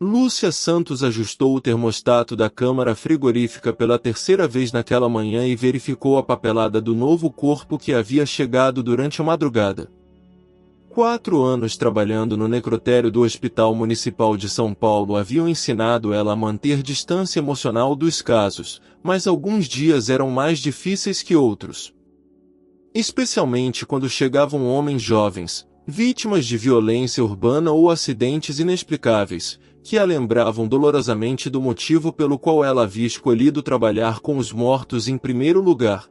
Lúcia Santos ajustou o termostato da câmara frigorífica pela terceira vez naquela manhã e verificou a papelada do novo corpo que havia chegado durante a madrugada. 4 anos trabalhando no necrotério do Hospital Municipal de São Paulo haviam ensinado ela a manter distância emocional dos casos, mas alguns dias eram mais difíceis que outros. Especialmente quando chegavam homens jovens, vítimas de violência urbana ou acidentes inexplicáveis, que a lembravam dolorosamente do motivo pelo qual ela havia escolhido trabalhar com os mortos em primeiro lugar.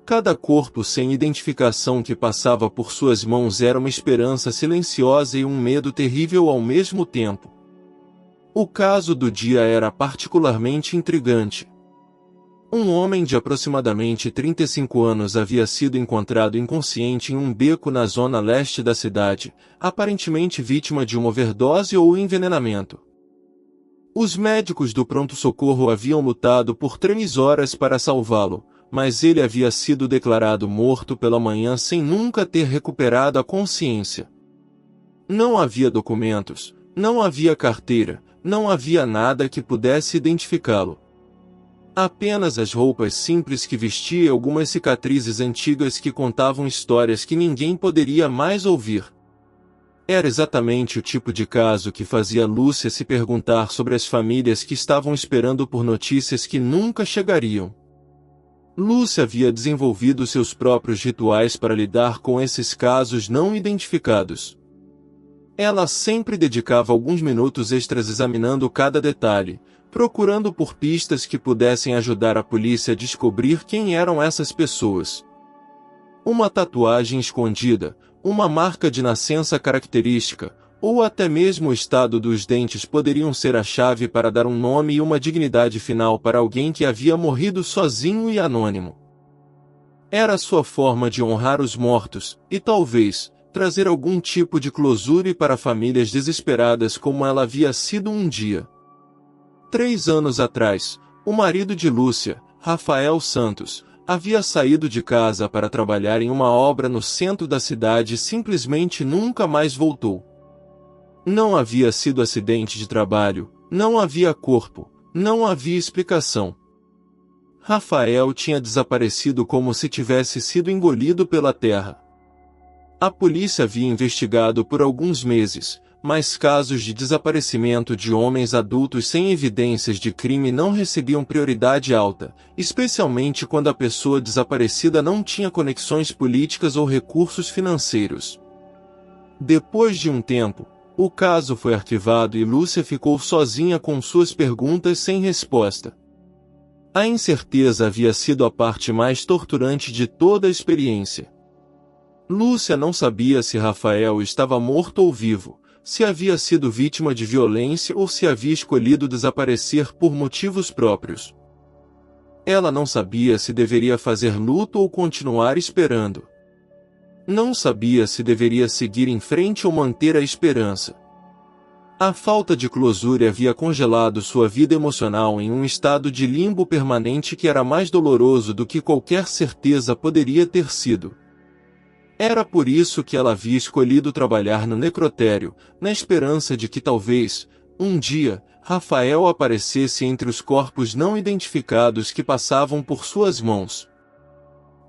Cada corpo sem identificação que passava por suas mãos era uma esperança silenciosa e um medo terrível ao mesmo tempo. O caso do dia era particularmente intrigante. Um homem de aproximadamente 35 anos havia sido encontrado inconsciente em um beco na zona leste da cidade, aparentemente vítima de uma overdose ou envenenamento. Os médicos do pronto-socorro haviam lutado por 3 horas para salvá-lo, mas ele havia sido declarado morto pela manhã sem nunca ter recuperado a consciência. Não havia documentos, não havia carteira, não havia nada que pudesse identificá-lo. Apenas as roupas simples que vestia e algumas cicatrizes antigas que contavam histórias que ninguém poderia mais ouvir. Era exatamente o tipo de caso que fazia Lúcia se perguntar sobre as famílias que estavam esperando por notícias que nunca chegariam. Lúcia havia desenvolvido seus próprios rituais para lidar com esses casos não identificados. Ela sempre dedicava alguns minutos extras examinando cada detalhe, procurando por pistas que pudessem ajudar a polícia a descobrir quem eram essas pessoas. Uma tatuagem escondida, uma marca de nascença característica, ou até mesmo o estado dos dentes poderiam ser a chave para dar um nome e uma dignidade final para alguém que havia morrido sozinho e anônimo. Era sua forma de honrar os mortos, e talvez, trazer algum tipo de closure para famílias desesperadas como ela havia sido um dia. 3 anos atrás, o marido de Lúcia, Rafael Santos, havia saído de casa para trabalhar em uma obra no centro da cidade e simplesmente nunca mais voltou. Não havia sido acidente de trabalho, não havia corpo, não havia explicação. Rafael tinha desaparecido como se tivesse sido engolido pela terra. A polícia havia investigado por alguns meses, mas casos de desaparecimento de homens adultos sem evidências de crime não recebiam prioridade alta, especialmente quando a pessoa desaparecida não tinha conexões políticas ou recursos financeiros. Depois de um tempo, o caso foi arquivado e Lúcia ficou sozinha com suas perguntas sem resposta. A incerteza havia sido a parte mais torturante de toda a experiência. Lúcia não sabia se Rafael estava morto ou vivo, se havia sido vítima de violência ou se havia escolhido desaparecer por motivos próprios. Ela não sabia se deveria fazer luto ou continuar esperando. Não sabia se deveria seguir em frente ou manter a esperança. A falta de closure havia congelado sua vida emocional em um estado de limbo permanente que era mais doloroso do que qualquer certeza poderia ter sido. Era por isso que ela havia escolhido trabalhar no necrotério, na esperança de que talvez, um dia, Rafael aparecesse entre os corpos não identificados que passavam por suas mãos.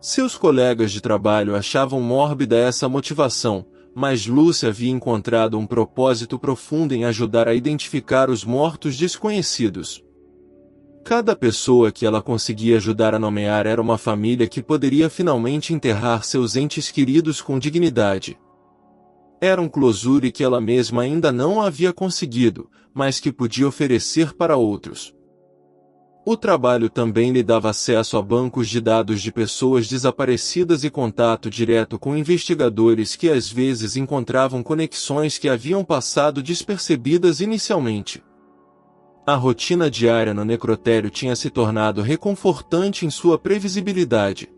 Seus colegas de trabalho achavam mórbida essa motivação, mas Lúcia havia encontrado um propósito profundo em ajudar a identificar os mortos desconhecidos. Cada pessoa que ela conseguia ajudar a nomear era uma família que poderia finalmente enterrar seus entes queridos com dignidade. Era um closure que ela mesma ainda não havia conseguido, mas que podia oferecer para outros. O trabalho também lhe dava acesso a bancos de dados de pessoas desaparecidas e contato direto com investigadores que às vezes encontravam conexões que haviam passado despercebidas inicialmente. A rotina diária no necrotério tinha se tornado reconfortante em sua previsibilidade.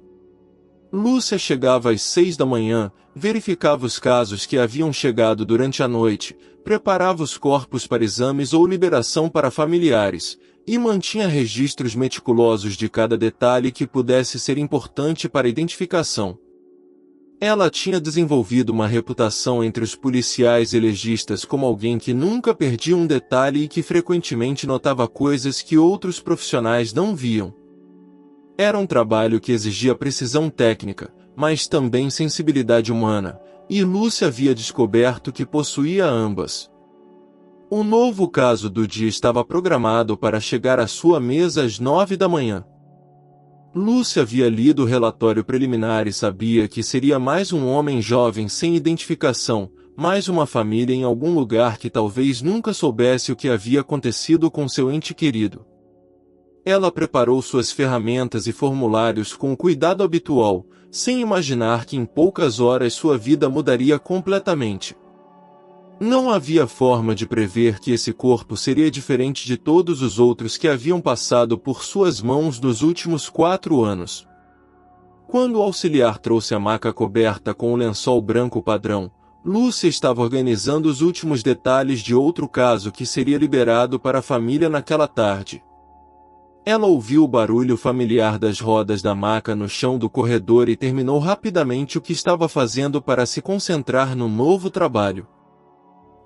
Lúcia chegava às 6 da manhã, verificava os casos que haviam chegado durante a noite, preparava os corpos para exames ou liberação para familiares, e mantinha registros meticulosos de cada detalhe que pudesse ser importante para a identificação. Ela tinha desenvolvido uma reputação entre os policiais e legistas como alguém que nunca perdia um detalhe e que frequentemente notava coisas que outros profissionais não viam. Era um trabalho que exigia precisão técnica, mas também sensibilidade humana, e Lucy havia descoberto que possuía ambas. O novo caso do dia estava programado para chegar à sua mesa às 9 da manhã. Lucy havia lido o relatório preliminar e sabia que seria mais um homem jovem sem identificação, mais uma família em algum lugar que talvez nunca soubesse o que havia acontecido com seu ente querido. Ela preparou suas ferramentas e formulários com o cuidado habitual, sem imaginar que em poucas horas sua vida mudaria completamente. Não havia forma de prever que esse corpo seria diferente de todos os outros que haviam passado por suas mãos nos últimos 4 anos. Quando o auxiliar trouxe a maca coberta com o lençol branco padrão, Lucy estava organizando os últimos detalhes de outro caso que seria liberado para a família naquela tarde. Ela ouviu o barulho familiar das rodas da maca no chão do corredor e terminou rapidamente o que estava fazendo para se concentrar no novo trabalho.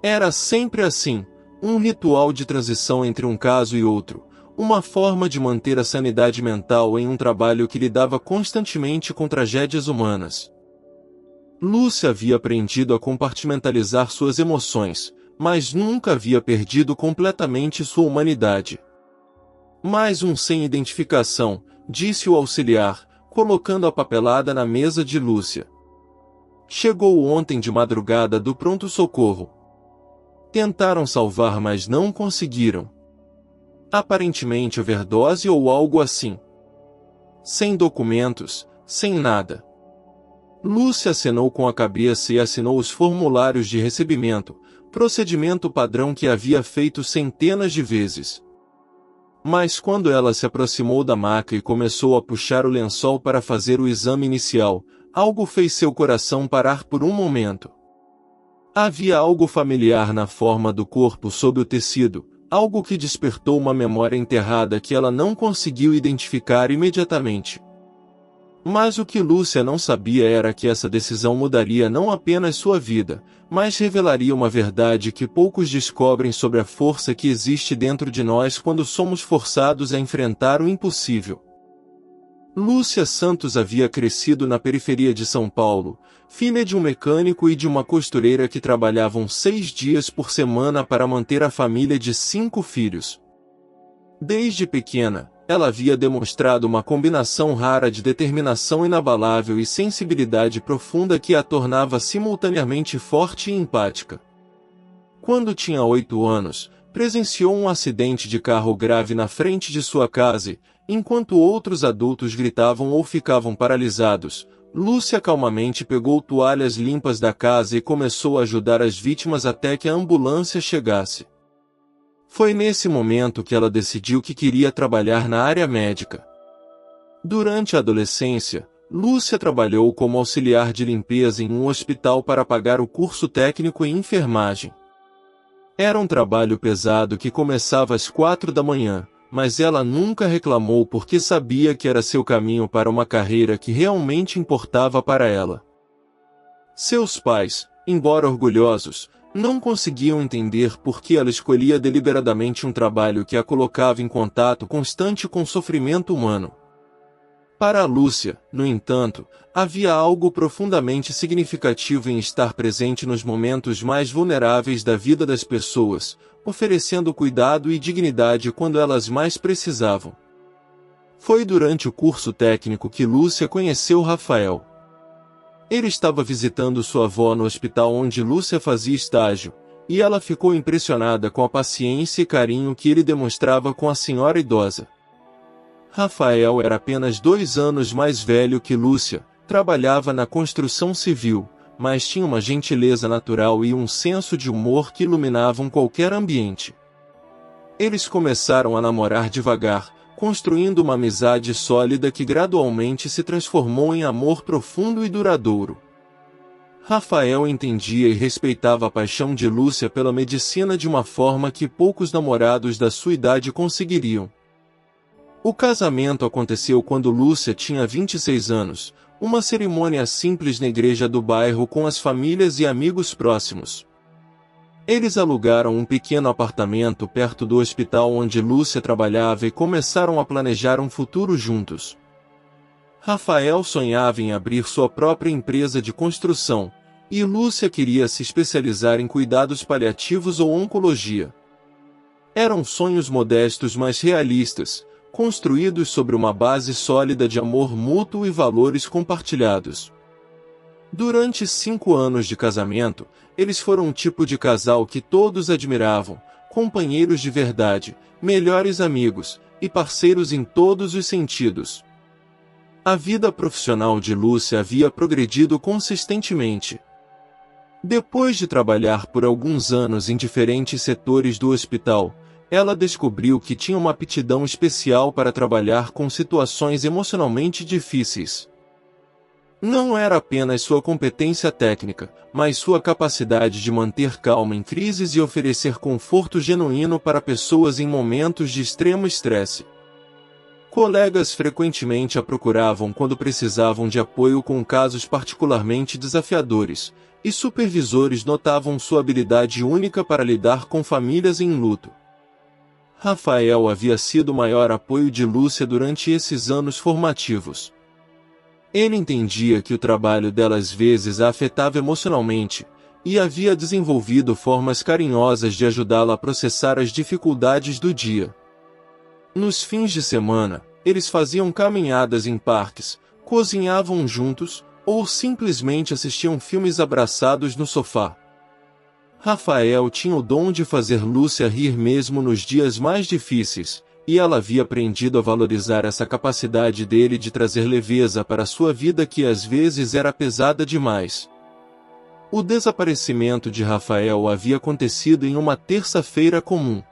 Era sempre assim, um ritual de transição entre um caso e outro, uma forma de manter a sanidade mental em um trabalho que lidava constantemente com tragédias humanas. Lucy havia aprendido a compartimentalizar suas emoções, mas nunca havia perdido completamente sua humanidade. Mais um sem identificação, disse o auxiliar, colocando a papelada na mesa de Lúcia. Chegou ontem de madrugada do pronto-socorro. Tentaram salvar, mas não conseguiram. Aparentemente overdose ou algo assim. Sem documentos, sem nada. Lúcia acenou com a cabeça e assinou os formulários de recebimento, procedimento padrão que havia feito centenas de vezes. Mas quando ela se aproximou da maca e começou a puxar o lençol para fazer o exame inicial, algo fez seu coração parar por um momento. Havia algo familiar na forma do corpo sob o tecido, algo que despertou uma memória enterrada que ela não conseguiu identificar imediatamente. Mas o que Lúcia não sabia era que essa decisão mudaria não apenas sua vida, mas revelaria uma verdade que poucos descobrem sobre a força que existe dentro de nós quando somos forçados a enfrentar o impossível. Lúcia Santos havia crescido na periferia de São Paulo, filha de um mecânico e de uma costureira que trabalhavam 6 dias por semana para manter a família de 5 filhos. Desde pequena, ela havia demonstrado uma combinação rara de determinação inabalável e sensibilidade profunda que a tornava simultaneamente forte e empática. Quando tinha 8 anos, presenciou um acidente de carro grave na frente de sua casa, enquanto outros adultos gritavam ou ficavam paralisados. Lúcia calmamente pegou toalhas limpas da casa e começou a ajudar as vítimas até que a ambulância chegasse. Foi nesse momento que ela decidiu que queria trabalhar na área médica. Durante a adolescência, Lúcia trabalhou como auxiliar de limpeza em um hospital para pagar o curso técnico em enfermagem. Era um trabalho pesado que começava às 4 da manhã, mas ela nunca reclamou porque sabia que era seu caminho para uma carreira que realmente importava para ela. Seus pais, embora orgulhosos, não conseguiam entender por que ela escolhia deliberadamente um trabalho que a colocava em contato constante com o sofrimento humano. Para a Lúcia, no entanto, havia algo profundamente significativo em estar presente nos momentos mais vulneráveis da vida das pessoas, oferecendo cuidado e dignidade quando elas mais precisavam. Foi durante o curso técnico que Lúcia conheceu Rafael. Ele estava visitando sua avó no hospital onde Lúcia fazia estágio, e ela ficou impressionada com a paciência e carinho que ele demonstrava com a senhora idosa. Rafael era apenas 2 anos mais velho que Lúcia, trabalhava na construção civil, mas tinha uma gentileza natural e um senso de humor que iluminavam qualquer ambiente. Eles começaram a namorar devagar, construindo uma amizade sólida que gradualmente se transformou em amor profundo e duradouro. Rafael entendia e respeitava a paixão de Lúcia pela medicina de uma forma que poucos namorados da sua idade conseguiriam. O casamento aconteceu quando Lúcia tinha 26 anos, uma cerimônia simples na igreja do bairro com as famílias e amigos próximos. Eles alugaram um pequeno apartamento perto do hospital onde Lúcia trabalhava e começaram a planejar um futuro juntos. Rafael sonhava em abrir sua própria empresa de construção, e Lúcia queria se especializar em cuidados paliativos ou oncologia. Eram sonhos modestos mas realistas, construídos sobre uma base sólida de amor mútuo e valores compartilhados. Durante 5 anos de casamento, eles foram um tipo de casal que todos admiravam, companheiros de verdade, melhores amigos e parceiros em todos os sentidos. A vida profissional de Lúcia havia progredido consistentemente. Depois de trabalhar por alguns anos em diferentes setores do hospital, ela descobriu que tinha uma aptidão especial para trabalhar com situações emocionalmente difíceis. Não era apenas sua competência técnica, mas sua capacidade de manter calma em crises e oferecer conforto genuíno para pessoas em momentos de extremo estresse. Colegas frequentemente a procuravam quando precisavam de apoio com casos particularmente desafiadores, e supervisores notavam sua habilidade única para lidar com famílias em luto. Rafael havia sido o maior apoio de Lúcia durante esses anos formativos. Ele entendia que o trabalho dela às vezes a afetava emocionalmente, e havia desenvolvido formas carinhosas de ajudá-la a processar as dificuldades do dia. Nos fins de semana, eles faziam caminhadas em parques, cozinhavam juntos, ou simplesmente assistiam filmes abraçados no sofá. Rafael tinha o dom de fazer Lúcia rir mesmo nos dias mais difíceis, e ela havia aprendido a valorizar essa capacidade dele de trazer leveza para sua vida que às vezes era pesada demais. O desaparecimento de Rafael havia acontecido em uma terça-feira comum.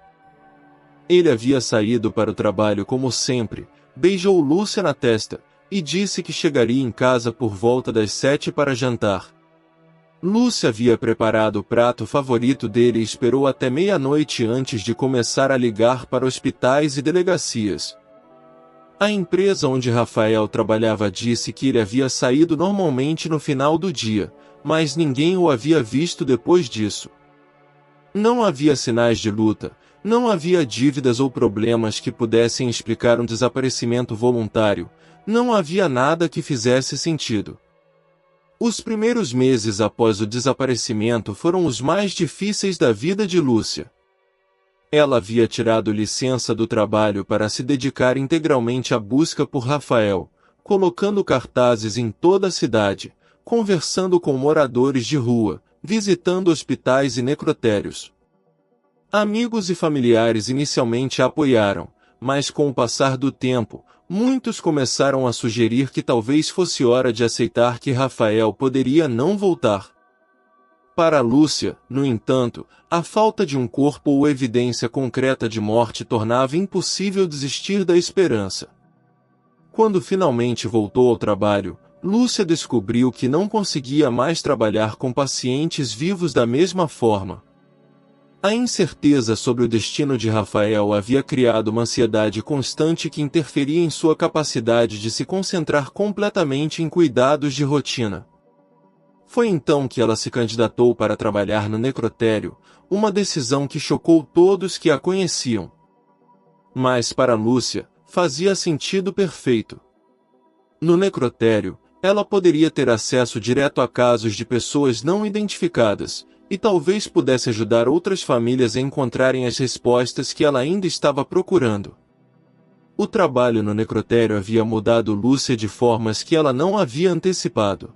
Ele havia saído para o trabalho como sempre, beijou Lúcia na testa, e disse que chegaria em casa por volta das 7 para jantar. Lúcia havia preparado o prato favorito dele e esperou até meia-noite antes de começar a ligar para hospitais e delegacias. A empresa onde Rafael trabalhava disse que ele havia saído normalmente no final do dia, mas ninguém o havia visto depois disso. Não havia sinais de luta, não havia dívidas ou problemas que pudessem explicar um desaparecimento voluntário, não havia nada que fizesse sentido. Os primeiros meses após o desaparecimento foram os mais difíceis da vida de Lúcia. Ela havia tirado licença do trabalho para se dedicar integralmente à busca por Rafael, colocando cartazes em toda a cidade, conversando com moradores de rua, visitando hospitais e necrotérios. Amigos e familiares inicialmente a apoiaram, mas com o passar do tempo, muitos começaram a sugerir que talvez fosse hora de aceitar que Rafael poderia não voltar. Para Lúcia, no entanto, a falta de um corpo ou evidência concreta de morte tornava impossível desistir da esperança. Quando finalmente voltou ao trabalho, Lúcia descobriu que não conseguia mais trabalhar com pacientes vivos da mesma forma. A incerteza sobre o destino de Rafael havia criado uma ansiedade constante que interferia em sua capacidade de se concentrar completamente em cuidados de rotina. Foi então que ela se candidatou para trabalhar no necrotério, uma decisão que chocou todos que a conheciam. Mas para Lúcia, fazia sentido perfeito. No necrotério, ela poderia ter acesso direto a casos de pessoas não identificadas, e talvez pudesse ajudar outras famílias a encontrarem as respostas que ela ainda estava procurando. O trabalho no necrotério havia mudado Lúcia de formas que ela não havia antecipado.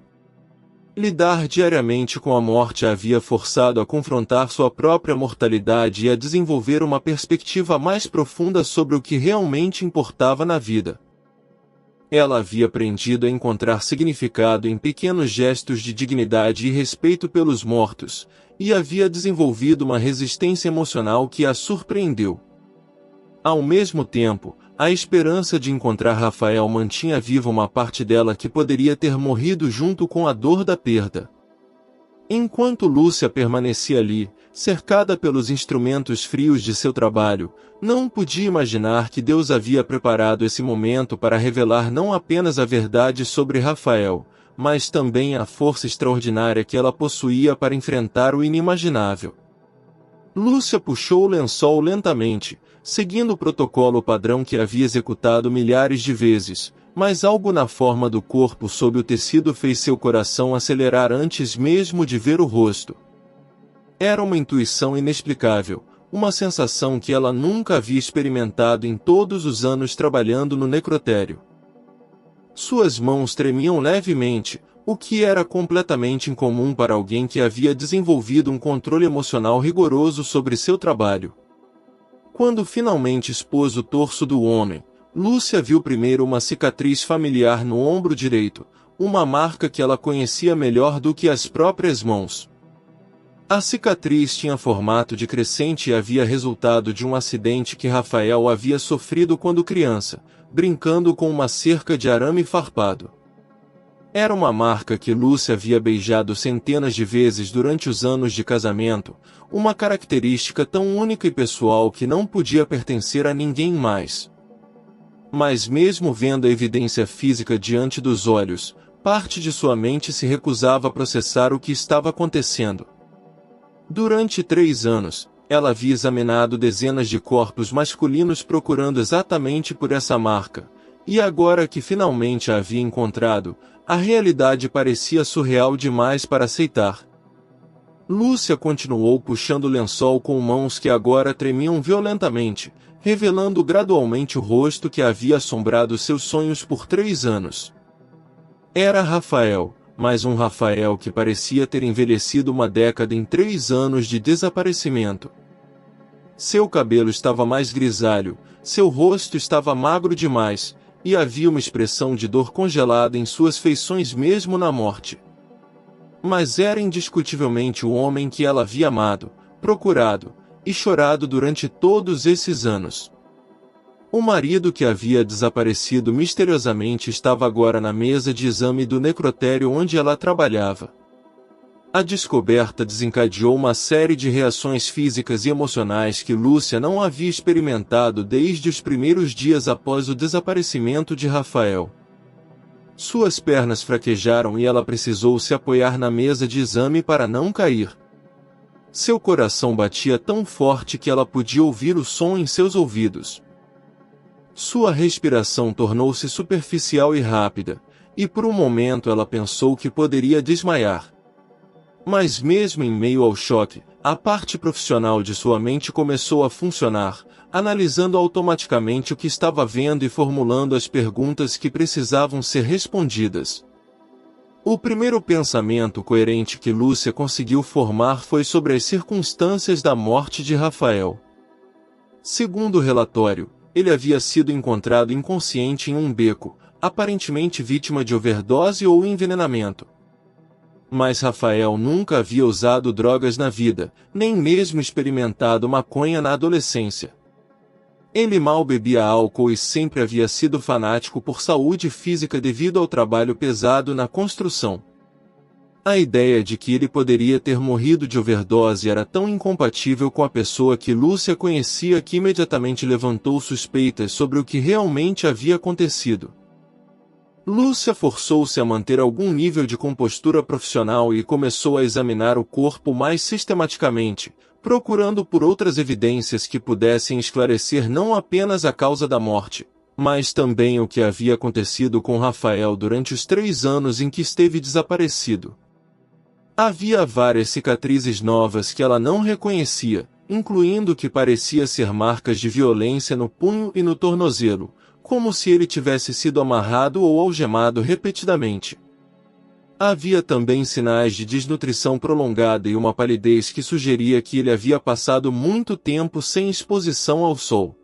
Lidar diariamente com a morte a havia forçado a confrontar sua própria mortalidade e a desenvolver uma perspectiva mais profunda sobre o que realmente importava na vida. Ela havia aprendido a encontrar significado em pequenos gestos de dignidade e respeito pelos mortos, e havia desenvolvido uma resistência emocional que a surpreendeu. Ao mesmo tempo, a esperança de encontrar Rafael mantinha viva uma parte dela que poderia ter morrido junto com a dor da perda. Enquanto Lúcia permanecia ali, Cercada pelos instrumentos frios de seu trabalho, não podia imaginar que Deus havia preparado esse momento para revelar não apenas a verdade sobre Rafael, mas também a força extraordinária que ela possuía para enfrentar o inimaginável. Lúcia puxou o lençol lentamente, seguindo o protocolo padrão que havia executado milhares de vezes, mas algo na forma do corpo sob o tecido fez seu coração acelerar antes mesmo de ver o rosto. Era uma intuição inexplicável, uma sensação que ela nunca havia experimentado em todos os anos trabalhando no necrotério. Suas mãos tremiam levemente, o que era completamente incomum para alguém que havia desenvolvido um controle emocional rigoroso sobre seu trabalho. Quando finalmente expôs o torso do homem, Lúcia viu primeiro uma cicatriz familiar no ombro direito, uma marca que ela conhecia melhor do que as próprias mãos. A cicatriz tinha formato de crescente e havia resultado de um acidente que Rafael havia sofrido quando criança, brincando com uma cerca de arame farpado. Era uma marca que Lúcia havia beijado centenas de vezes durante os anos de casamento, uma característica tão única e pessoal que não podia pertencer a ninguém mais. Mas mesmo vendo a evidência física diante dos olhos, parte de sua mente se recusava a processar o que estava acontecendo. Durante 3 anos, ela havia examinado dezenas de corpos masculinos procurando exatamente por essa marca, e agora que finalmente a havia encontrado, a realidade parecia surreal demais para aceitar. Lúcia continuou puxando o lençol com mãos que agora tremiam violentamente, revelando gradualmente o rosto que havia assombrado seus sonhos por 3 anos. Era Rafael, mas um Rafael que parecia ter envelhecido uma década em 3 anos de desaparecimento. Seu cabelo estava mais grisalho, seu rosto estava magro demais, e havia uma expressão de dor congelada em suas feições mesmo na morte. Mas era indiscutivelmente o homem que ela havia amado, procurado e chorado durante todos esses anos. O marido que havia desaparecido misteriosamente estava agora na mesa de exame do necrotério onde ela trabalhava. A descoberta desencadeou uma série de reações físicas e emocionais que Lúcia não havia experimentado desde os primeiros dias após o desaparecimento de Rafael. Suas pernas fraquejaram e ela precisou se apoiar na mesa de exame para não cair. Seu coração batia tão forte que ela podia ouvir o som em seus ouvidos. Sua respiração tornou-se superficial e rápida, e por um momento ela pensou que poderia desmaiar. Mas mesmo em meio ao choque, a parte profissional de sua mente começou a funcionar, analisando automaticamente o que estava vendo e formulando as perguntas que precisavam ser respondidas. O primeiro pensamento coerente que Lúcia conseguiu formar foi sobre as circunstâncias da morte de Rafael. Segundo o relatório, ele havia sido encontrado inconsciente em um beco, aparentemente vítima de overdose ou envenenamento. Mas Rafael nunca havia usado drogas na vida, nem mesmo experimentado maconha na adolescência. Ele mal bebia álcool e sempre havia sido fanático por saúde física devido ao trabalho pesado na construção. A ideia de que ele poderia ter morrido de overdose era tão incompatível com a pessoa que Lúcia conhecia que imediatamente levantou suspeitas sobre o que realmente havia acontecido. Lúcia forçou-se a manter algum nível de compostura profissional e começou a examinar o corpo mais sistematicamente, procurando por outras evidências que pudessem esclarecer não apenas a causa da morte, mas também o que havia acontecido com Rafael durante os 3 anos em que esteve desaparecido. Havia várias cicatrizes novas que ela não reconhecia, incluindo o que parecia ser marcas de violência no punho e no tornozelo, como se ele tivesse sido amarrado ou algemado repetidamente. Havia também sinais de desnutrição prolongada e uma palidez que sugeria que ele havia passado muito tempo sem exposição ao sol.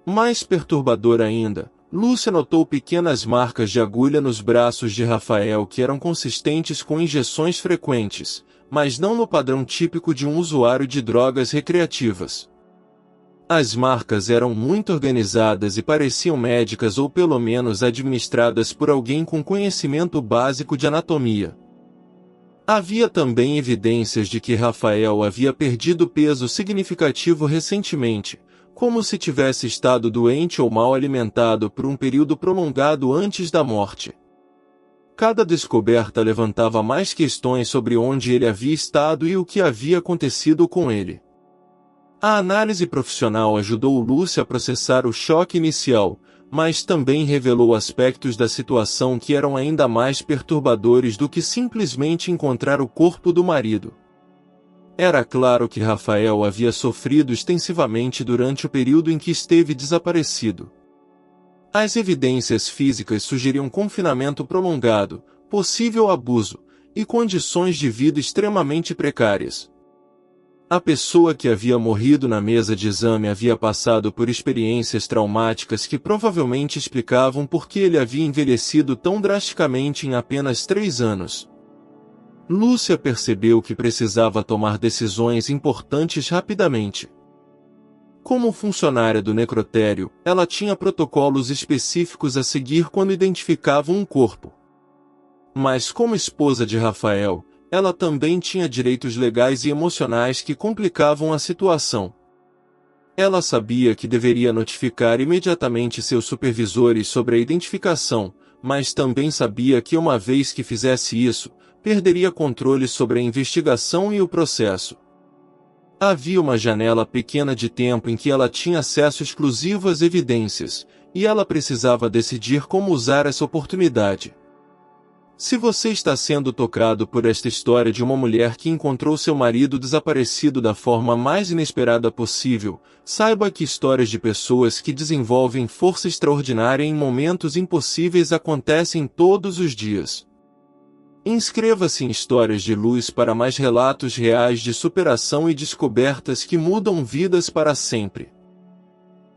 Mais perturbador ainda, Lúcia notou pequenas marcas de agulha nos braços de Rafael que eram consistentes com injeções frequentes, mas não no padrão típico de um usuário de drogas recreativas. As marcas eram muito organizadas e pareciam médicas ou pelo menos administradas por alguém com conhecimento básico de anatomia. Havia também evidências de que Rafael havia perdido peso significativo recentemente, como se tivesse estado doente ou mal alimentado por um período prolongado antes da morte. Cada descoberta levantava mais questões sobre onde ele havia estado e o que havia acontecido com ele. A análise profissional ajudou Lúcia a processar o choque inicial, mas também revelou aspectos da situação que eram ainda mais perturbadores do que simplesmente encontrar o corpo do marido. Era claro que Rafael havia sofrido extensivamente durante o período em que esteve desaparecido. As evidências físicas sugeriam confinamento prolongado, possível abuso, e condições de vida extremamente precárias. A pessoa que havia morrido na mesa de exame havia passado por experiências traumáticas que provavelmente explicavam por que ele havia envelhecido tão drasticamente em apenas 3 anos. Lúcia percebeu que precisava tomar decisões importantes rapidamente. Como funcionária do necrotério, ela tinha protocolos específicos a seguir quando identificava um corpo. Mas como esposa de Rafael, ela também tinha direitos legais e emocionais que complicavam a situação. Ela sabia que deveria notificar imediatamente seus supervisores sobre a identificação, mas também sabia que uma vez que fizesse isso, perderia controle sobre a investigação e o processo. Havia uma janela pequena de tempo em que ela tinha acesso exclusivo às evidências, e ela precisava decidir como usar essa oportunidade. Se você está sendo tocado por esta história de uma mulher que encontrou seu marido desaparecido da forma mais inesperada possível, saiba que histórias de pessoas que desenvolvem força extraordinária em momentos impossíveis acontecem todos os dias. Inscreva-se em Histórias de Luz para mais relatos reais de superação e descobertas que mudam vidas para sempre.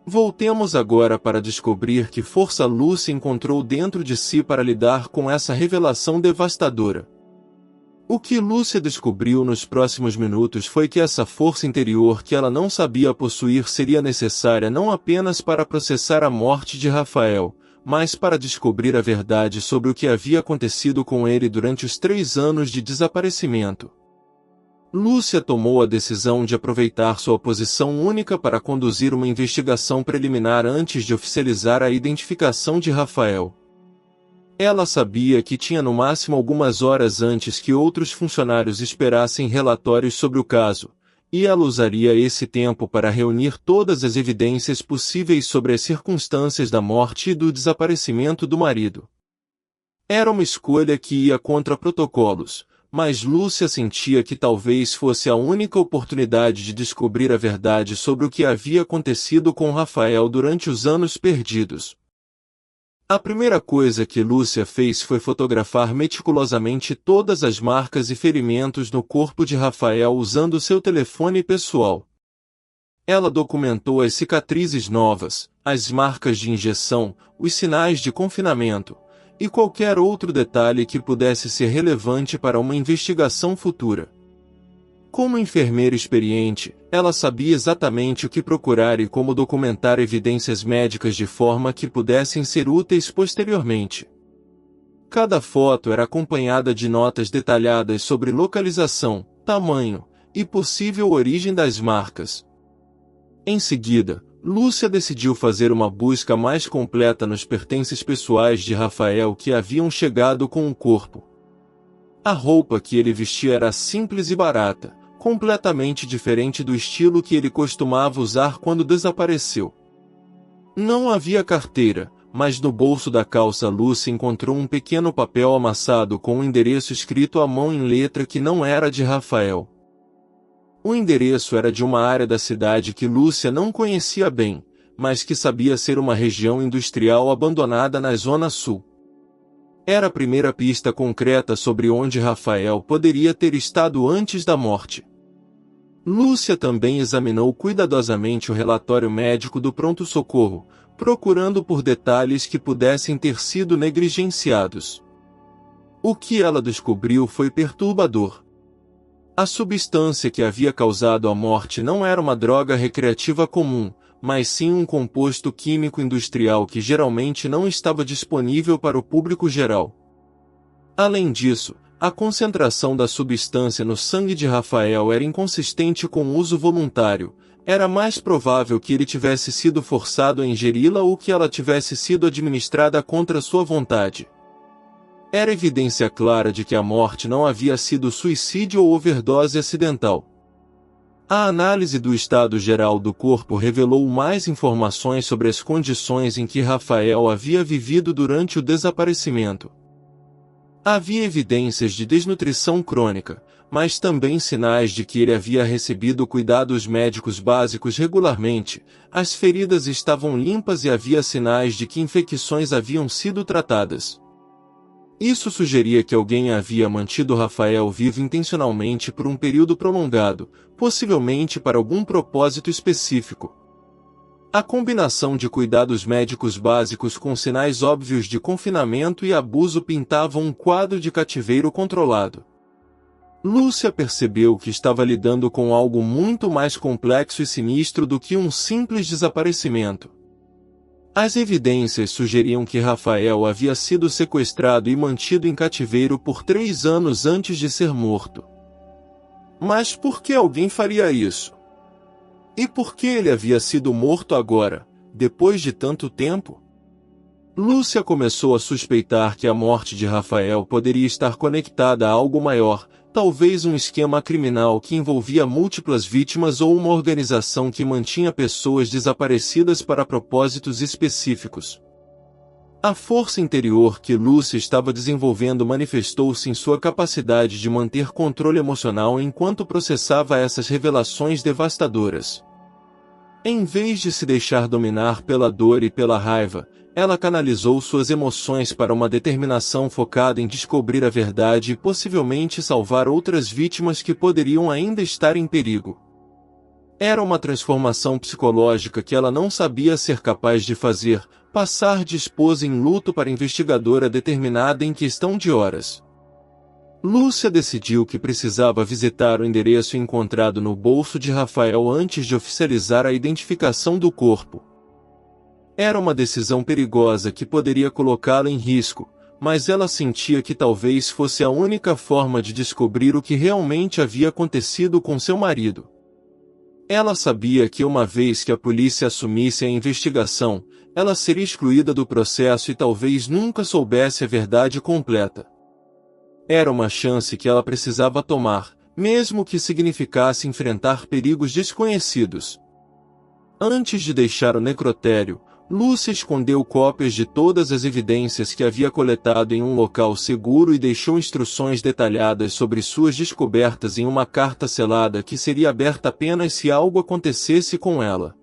Voltemos agora para descobrir que força Lúcia encontrou dentro de si para lidar com essa revelação devastadora. O que Lúcia descobriu nos próximos minutos foi que essa força interior que ela não sabia possuir seria necessária não apenas para processar a morte de Rafael, mas para descobrir a verdade sobre o que havia acontecido com ele durante os 3 anos de desaparecimento. Lúcia tomou a decisão de aproveitar sua posição única para conduzir uma investigação preliminar antes de oficializar a identificação de Rafael. Ela sabia que tinha no máximo algumas horas antes que outros funcionários esperassem relatórios sobre o caso, e ela usaria esse tempo para reunir todas as evidências possíveis sobre as circunstâncias da morte e do desaparecimento do marido. Era uma escolha que ia contra protocolos, mas Lúcia sentia que talvez fosse a única oportunidade de descobrir a verdade sobre o que havia acontecido com Rafael durante os anos perdidos. A primeira coisa que Lúcia fez foi fotografar meticulosamente todas as marcas e ferimentos no corpo de Rafael usando seu telefone pessoal. Ela documentou as cicatrizes novas, as marcas de injeção, os sinais de confinamento, e qualquer outro detalhe que pudesse ser relevante para uma investigação futura. Como enfermeira experiente, ela sabia exatamente o que procurar e como documentar evidências médicas de forma que pudessem ser úteis posteriormente. Cada foto era acompanhada de notas detalhadas sobre localização, tamanho e possível origem das marcas. Em seguida, Lúcia decidiu fazer uma busca mais completa nos pertences pessoais de Rafael que haviam chegado com o corpo. A roupa que ele vestia era simples e barata, completamente diferente do estilo que ele costumava usar quando desapareceu. Não havia carteira, mas no bolso da calça Lúcia encontrou um pequeno papel amassado com um endereço escrito à mão em letra que não era de Rafael. O endereço era de uma área da cidade que Lúcia não conhecia bem, mas que sabia ser uma região industrial abandonada na Zona Sul. Era a primeira pista concreta sobre onde Rafael poderia ter estado antes da morte. Lúcia também examinou cuidadosamente o relatório médico do pronto-socorro, procurando por detalhes que pudessem ter sido negligenciados. O que ela descobriu foi perturbador. A substância que havia causado a morte não era uma droga recreativa comum, mas sim um composto químico industrial que geralmente não estava disponível para o público geral. Além disso, A concentração da substância no sangue de Rafael era inconsistente com o uso voluntário. Era mais provável que ele tivesse sido forçado a ingeri-la ou que ela tivesse sido administrada contra sua vontade. Era evidência clara de que a morte não havia sido suicídio ou overdose acidental. A análise do estado geral do corpo revelou mais informações sobre as condições em que Rafael havia vivido durante o desaparecimento. Havia evidências de desnutrição crônica, mas também sinais de que ele havia recebido cuidados médicos básicos regularmente, as feridas estavam limpas e havia sinais de que infecções haviam sido tratadas. Isso sugeria que alguém havia mantido Rafael vivo intencionalmente por um período prolongado, possivelmente para algum propósito específico. A combinação de cuidados médicos básicos com sinais óbvios de confinamento e abuso pintava um quadro de cativeiro controlado. Lúcia percebeu que estava lidando com algo muito mais complexo e sinistro do que um simples desaparecimento. As evidências sugeriam que Rafael havia sido sequestrado e mantido em cativeiro por 3 anos antes de ser morto. Mas por que alguém faria isso? E por que ele havia sido morto agora, depois de tanto tempo? Lúcia começou a suspeitar que a morte de Rafael poderia estar conectada a algo maior, talvez um esquema criminal que envolvia múltiplas vítimas ou uma organização que mantinha pessoas desaparecidas para propósitos específicos. A força interior que Lúcia estava desenvolvendo manifestou-se em sua capacidade de manter controle emocional enquanto processava essas revelações devastadoras. Em vez de se deixar dominar pela dor e pela raiva, ela canalizou suas emoções para uma determinação focada em descobrir a verdade e possivelmente salvar outras vítimas que poderiam ainda estar em perigo. Era uma transformação psicológica que ela não sabia ser capaz de fazer, passar de esposa em luto para investigadora determinada em questão de horas. Lúcia decidiu que precisava visitar o endereço encontrado no bolso de Rafael antes de oficializar a identificação do corpo. Era uma decisão perigosa que poderia colocá-la em risco, mas ela sentia que talvez fosse a única forma de descobrir o que realmente havia acontecido com seu marido. Ela sabia que uma vez que a polícia assumisse a investigação, ela seria excluída do processo e talvez nunca soubesse a verdade completa. Era uma chance que ela precisava tomar, mesmo que significasse enfrentar perigos desconhecidos. Antes de deixar o necrotério, Lúcia escondeu cópias de todas as evidências que havia coletado em um local seguro e deixou instruções detalhadas sobre suas descobertas em uma carta selada que seria aberta apenas se algo acontecesse com ela.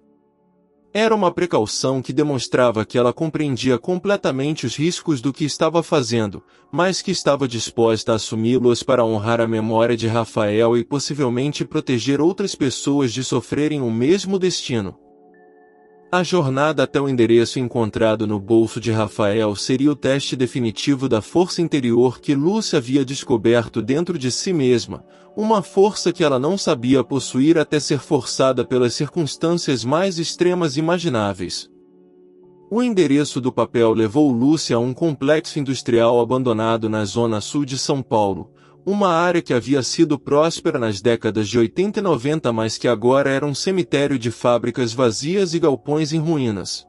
Era uma precaução que demonstrava que ela compreendia completamente os riscos do que estava fazendo, mas que estava disposta a assumi-los para honrar a memória de Rafael e possivelmente proteger outras pessoas de sofrerem o mesmo destino. A jornada até o endereço encontrado no bolso de Rafael seria o teste definitivo da força interior que Lúcia havia descoberto dentro de si mesma, uma força que ela não sabia possuir até ser forçada pelas circunstâncias mais extremas imagináveis. O endereço do papel levou Lúcia a um complexo industrial abandonado na zona sul de São Paulo, uma área que havia sido próspera nas décadas de 80 e 90, mas que agora era um cemitério de fábricas vazias e galpões em ruínas.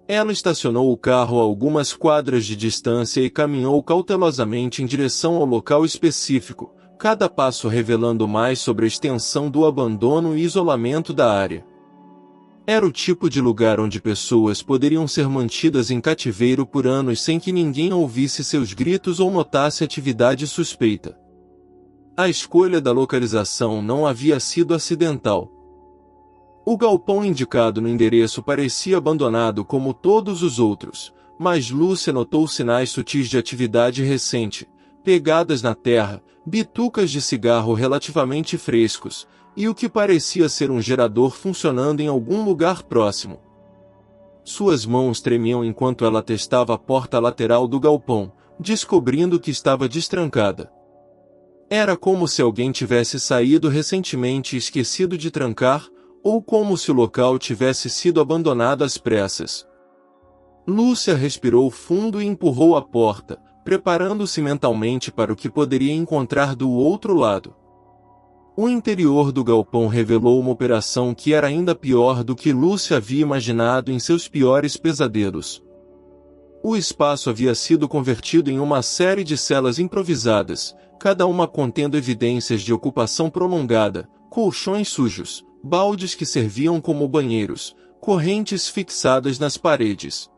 Ela estacionou o carro a algumas quadras de distância e caminhou cautelosamente em direção ao local específico, cada passo revelando mais sobre a extensão do abandono e isolamento da área. Era o tipo de lugar onde pessoas poderiam ser mantidas em cativeiro por anos sem que ninguém ouvisse seus gritos ou notasse atividade suspeita. A escolha da localização não havia sido acidental. O galpão indicado no endereço parecia abandonado como todos os outros, mas Lúcia notou sinais sutis de atividade recente, pegadas na terra, bitucas de cigarro relativamente frescos, e o que parecia ser um gerador funcionando em algum lugar próximo. Suas mãos tremiam enquanto ela testava a porta lateral do galpão, descobrindo que estava destrancada. Era como se alguém tivesse saído recentemente e esquecido de trancar, ou como se o local tivesse sido abandonado às pressas. Lúcia respirou fundo e empurrou a porta, preparando-se mentalmente para o que poderia encontrar do outro lado. O interior do galpão revelou uma operação que era ainda pior do que Lucy havia imaginado em seus piores pesadelos. O espaço havia sido convertido em uma série de celas improvisadas, cada uma contendo evidências de ocupação prolongada, colchões sujos, baldes que serviam como banheiros, correntes fixadas nas paredes.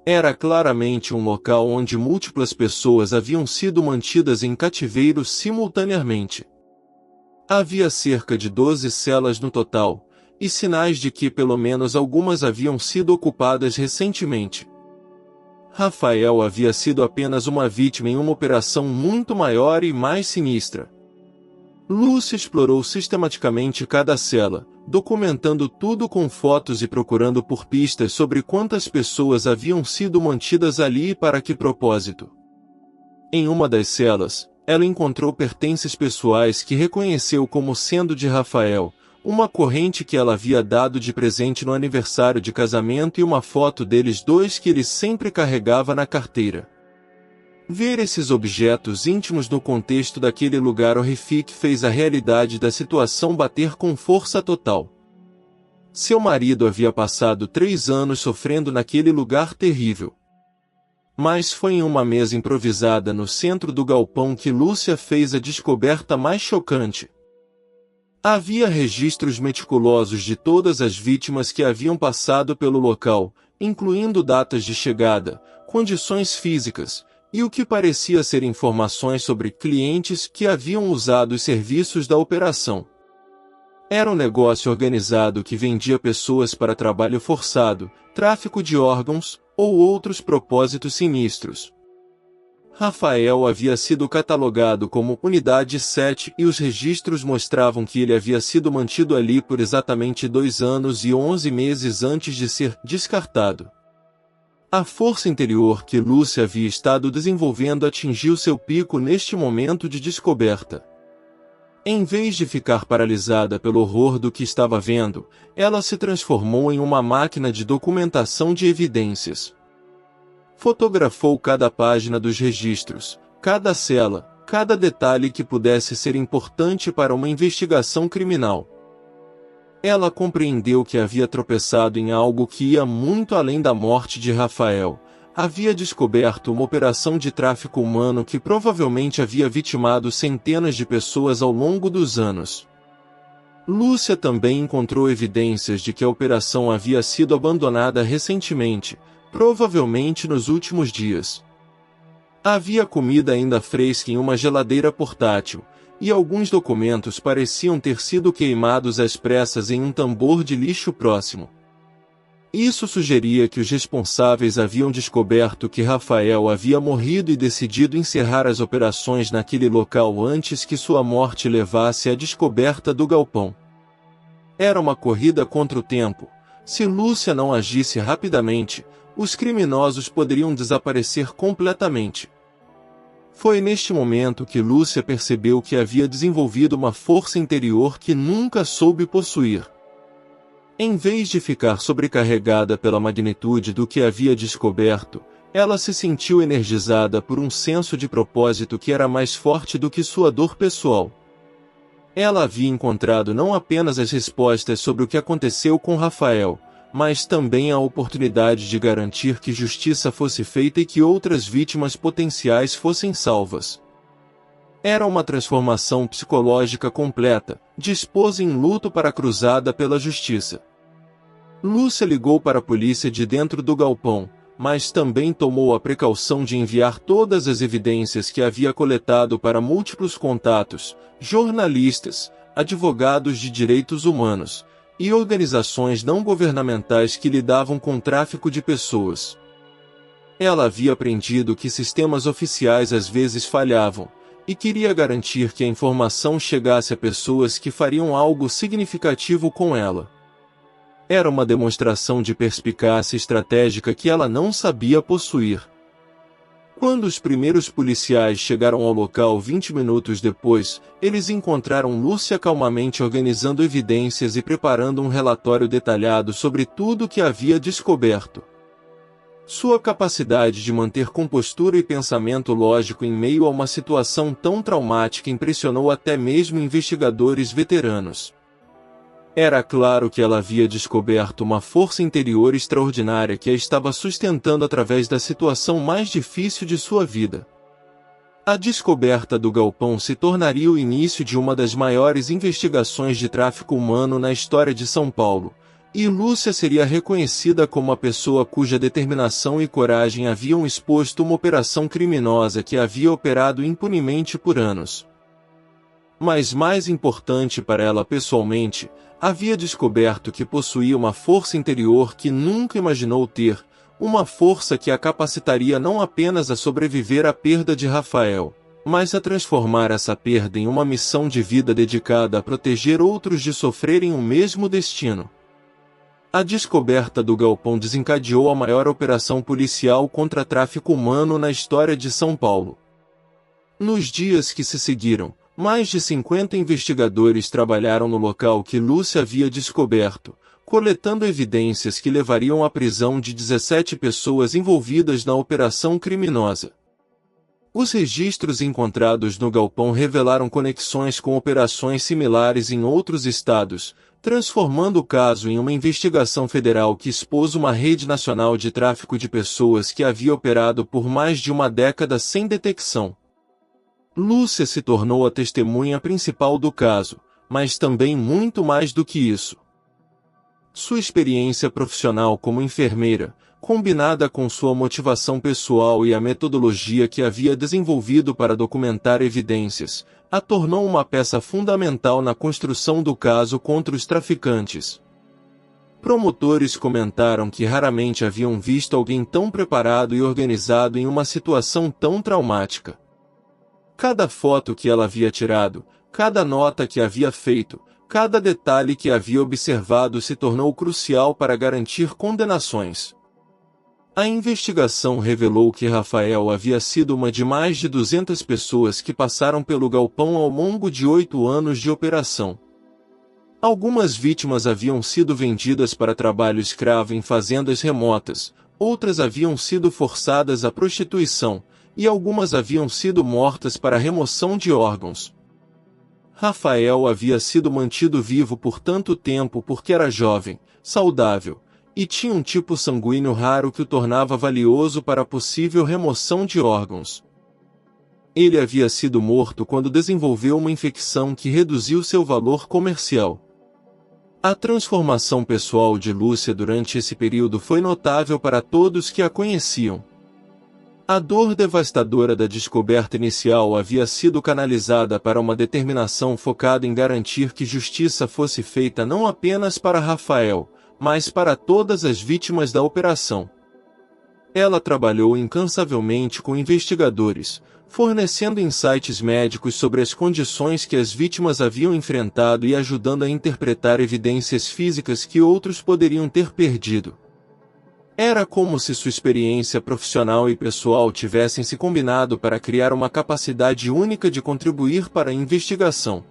Era claramente um local onde múltiplas pessoas haviam sido mantidas em cativeiro simultaneamente. Havia cerca de 12 celas no total, e sinais de que pelo menos algumas haviam sido ocupadas recentemente. Rafael havia sido apenas uma vítima em uma operação muito maior e mais sinistra. Lucy explorou sistematicamente cada cela, documentando tudo com fotos e procurando por pistas sobre quantas pessoas haviam sido mantidas ali e para que propósito. Em uma das celas, ela encontrou pertences pessoais que reconheceu como sendo de Rafael, uma corrente que ela havia dado de presente no aniversário de casamento e uma foto deles dois que ele sempre carregava na carteira. Ver esses objetos íntimos no contexto daquele lugar horrífico fez a realidade da situação bater com força total. Seu marido havia passado 3 anos sofrendo naquele lugar terrível. Mas foi em uma mesa improvisada no centro do galpão que Lúcia fez a descoberta mais chocante. Havia registros meticulosos de todas as vítimas que haviam passado pelo local, incluindo datas de chegada, condições físicas, e o que parecia ser informações sobre clientes que haviam usado os serviços da operação. Era um negócio organizado que vendia pessoas para trabalho forçado, tráfico de órgãos, ou outros propósitos sinistros. Rafael havia sido catalogado como Unidade 7 e os registros mostravam que ele havia sido mantido ali por exatamente 2 anos e 11 meses antes de ser descartado. A força interior que Lúcia havia estado desenvolvendo atingiu seu pico neste momento de descoberta. Em vez de ficar paralisada pelo horror do que estava vendo, ela se transformou em uma máquina de documentação de evidências. Fotografou cada página dos registros, cada cela, cada detalhe que pudesse ser importante para uma investigação criminal. Ela compreendeu que havia tropeçado em algo que ia muito além da morte de Rafael. Havia descoberto uma operação de tráfico humano que provavelmente havia vitimado centenas de pessoas ao longo dos anos. Lúcia também encontrou evidências de que a operação havia sido abandonada recentemente, provavelmente nos últimos dias. Havia comida ainda fresca em uma geladeira portátil, e alguns documentos pareciam ter sido queimados às pressas em um tambor de lixo próximo. Isso sugeria que os responsáveis haviam descoberto que Rafael havia morrido e decidido encerrar as operações naquele local antes que sua morte levasse à descoberta do galpão. Era uma corrida contra o tempo. Se Lúcia não agisse rapidamente, os criminosos poderiam desaparecer completamente. Foi neste momento que Lúcia percebeu que havia desenvolvido uma força interior que nunca soube possuir. Em vez de ficar sobrecarregada pela magnitude do que havia descoberto, ela se sentiu energizada por um senso de propósito que era mais forte do que sua dor pessoal. Ela havia encontrado não apenas as respostas sobre o que aconteceu com Rafael, mas também a oportunidade de garantir que justiça fosse feita e que outras vítimas potenciais fossem salvas. Era uma transformação psicológica completa, dispôs em luto para a cruzada pela justiça. Lúcia ligou para a polícia de dentro do galpão, mas também tomou a precaução de enviar todas as evidências que havia coletado para múltiplos contatos, jornalistas, advogados de direitos humanos, e organizações não governamentais que lidavam com o tráfico de pessoas. Ela havia aprendido que sistemas oficiais às vezes falhavam, e queria garantir que a informação chegasse a pessoas que fariam algo significativo com ela. Era uma demonstração de perspicácia estratégica que ela não sabia possuir. Quando os primeiros policiais chegaram ao local 20 minutos depois, eles encontraram Lúcia calmamente organizando evidências e preparando um relatório detalhado sobre tudo o que havia descoberto. Sua capacidade de manter compostura e pensamento lógico em meio a uma situação tão traumática impressionou até mesmo investigadores veteranos. Era claro que ela havia descoberto uma força interior extraordinária que a estava sustentando através da situação mais difícil de sua vida. A descoberta do galpão se tornaria o início de uma das maiores investigações de tráfico humano na história de São Paulo, e Lúcia seria reconhecida como a pessoa cuja determinação e coragem haviam exposto uma operação criminosa que havia operado impunemente por anos. Mas mais importante para ela pessoalmente, havia descoberto que possuía uma força interior que nunca imaginou ter, uma força que a capacitaria não apenas a sobreviver à perda de Rafael, mas a transformar essa perda em uma missão de vida dedicada a proteger outros de sofrerem o mesmo destino. A descoberta do galpão desencadeou a maior operação policial contra tráfico humano na história de São Paulo. Nos dias que se seguiram, mais de 50 investigadores trabalharam no local que Lúcia havia descoberto, coletando evidências que levariam à prisão de 17 pessoas envolvidas na operação criminosa. Os registros encontrados no galpão revelaram conexões com operações similares em outros estados, transformando o caso em uma investigação federal que expôs uma rede nacional de tráfico de pessoas que havia operado por mais de uma década sem detecção. Lúcia se tornou a testemunha principal do caso, mas também muito mais do que isso. Sua experiência profissional como enfermeira, combinada com sua motivação pessoal e a metodologia que havia desenvolvido para documentar evidências, a tornou uma peça fundamental na construção do caso contra os traficantes. Promotores comentaram que raramente haviam visto alguém tão preparado e organizado em uma situação tão traumática. Cada foto que ela havia tirado, cada nota que havia feito, cada detalhe que havia observado se tornou crucial para garantir condenações. A investigação revelou que Rafael havia sido uma de mais de 200 pessoas que passaram pelo galpão ao longo de 8 anos de operação. Algumas vítimas haviam sido vendidas para trabalho escravo em fazendas remotas, outras haviam sido forçadas à prostituição, e algumas haviam sido mortas para remoção de órgãos. Rafael havia sido mantido vivo por tanto tempo porque era jovem, saudável, e tinha um tipo sanguíneo raro que o tornava valioso para a possível remoção de órgãos. Ele havia sido morto quando desenvolveu uma infecção que reduziu seu valor comercial. A transformação pessoal de Lúcia durante esse período foi notável para todos que a conheciam. A dor devastadora da descoberta inicial havia sido canalizada para uma determinação focada em garantir que justiça fosse feita não apenas para Rafael, mas para todas as vítimas da operação. Ela trabalhou incansavelmente com investigadores, fornecendo insights médicos sobre as condições que as vítimas haviam enfrentado e ajudando a interpretar evidências físicas que outros poderiam ter perdido. Era como se sua experiência profissional e pessoal tivessem se combinado para criar uma capacidade única de contribuir para a investigação.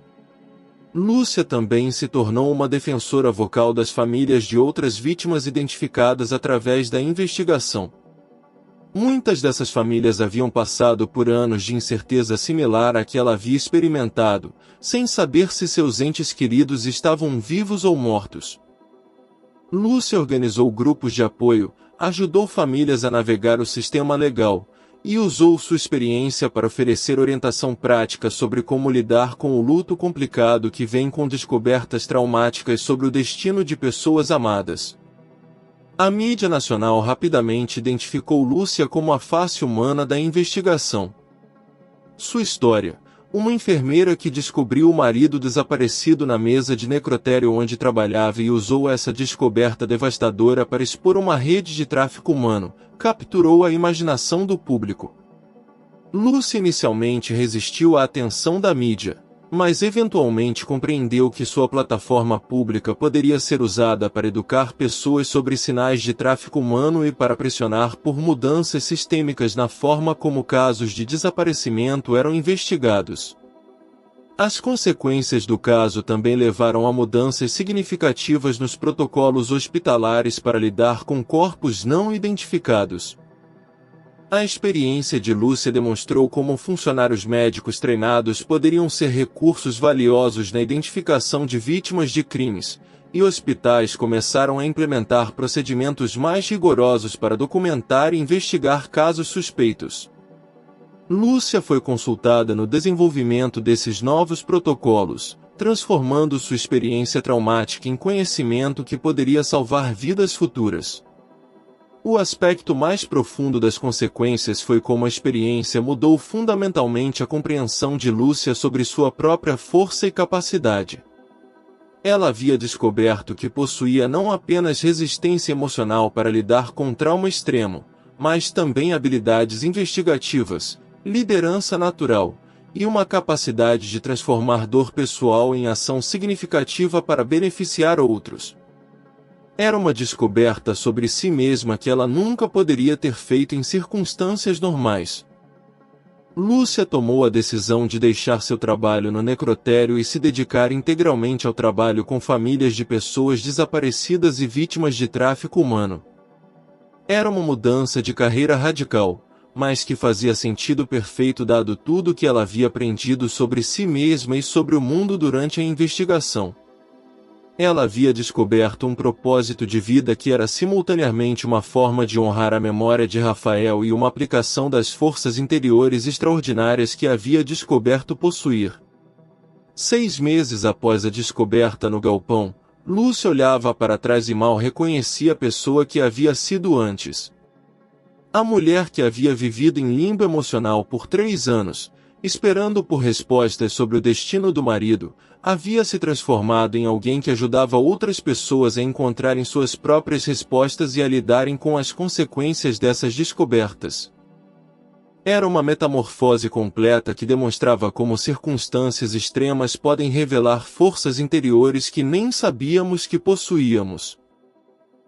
Lúcia também se tornou uma defensora vocal das famílias de outras vítimas identificadas através da investigação. Muitas dessas famílias haviam passado por anos de incerteza similar à que ela havia experimentado, sem saber se seus entes queridos estavam vivos ou mortos. Lúcia organizou grupos de apoio, ajudou famílias a navegar o sistema legal, e usou sua experiência para oferecer orientação prática sobre como lidar com o luto complicado que vem com descobertas traumáticas sobre o destino de pessoas amadas. A mídia nacional rapidamente identificou Lúcia como a face humana da investigação. Sua história: uma enfermeira que descobriu o marido desaparecido na mesa de necrotério onde trabalhava e usou essa descoberta devastadora para expor uma rede de tráfico humano, capturou a imaginação do público. Lúcia inicialmente resistiu à atenção da mídia, mas eventualmente compreendeu que sua plataforma pública poderia ser usada para educar pessoas sobre sinais de tráfico humano e para pressionar por mudanças sistêmicas na forma como casos de desaparecimento eram investigados. As consequências do caso também levaram a mudanças significativas nos protocolos hospitalares para lidar com corpos não identificados. A experiência de Lúcia demonstrou como funcionários médicos treinados poderiam ser recursos valiosos na identificação de vítimas de crimes, e hospitais começaram a implementar procedimentos mais rigorosos para documentar e investigar casos suspeitos. Lúcia foi consultada no desenvolvimento desses novos protocolos, transformando sua experiência traumática em conhecimento que poderia salvar vidas futuras. O aspecto mais profundo das consequências foi como a experiência mudou fundamentalmente a compreensão de Lúcia sobre sua própria força e capacidade. Ela havia descoberto que possuía não apenas resistência emocional para lidar com um trauma extremo, mas também habilidades investigativas, liderança natural, e uma capacidade de transformar dor pessoal em ação significativa para beneficiar outros. Era uma descoberta sobre si mesma que ela nunca poderia ter feito em circunstâncias normais. Lúcia tomou a decisão de deixar seu trabalho no necrotério e se dedicar integralmente ao trabalho com famílias de pessoas desaparecidas e vítimas de tráfico humano. Era uma mudança de carreira radical, mas que fazia sentido perfeito dado tudo que ela havia aprendido sobre si mesma e sobre o mundo durante a investigação. Ela havia descoberto um propósito de vida que era simultaneamente uma forma de honrar a memória de Rafael e uma aplicação das forças interiores extraordinárias que havia descoberto possuir. 6 meses após a descoberta no galpão, Lúcia olhava para trás e mal reconhecia a pessoa que havia sido antes. A mulher que havia vivido em limbo emocional por 3 anos, esperando por respostas sobre o destino do marido, havia se transformado em alguém que ajudava outras pessoas a encontrarem suas próprias respostas e a lidarem com as consequências dessas descobertas. Era uma metamorfose completa que demonstrava como circunstâncias extremas podem revelar forças interiores que nem sabíamos que possuíamos.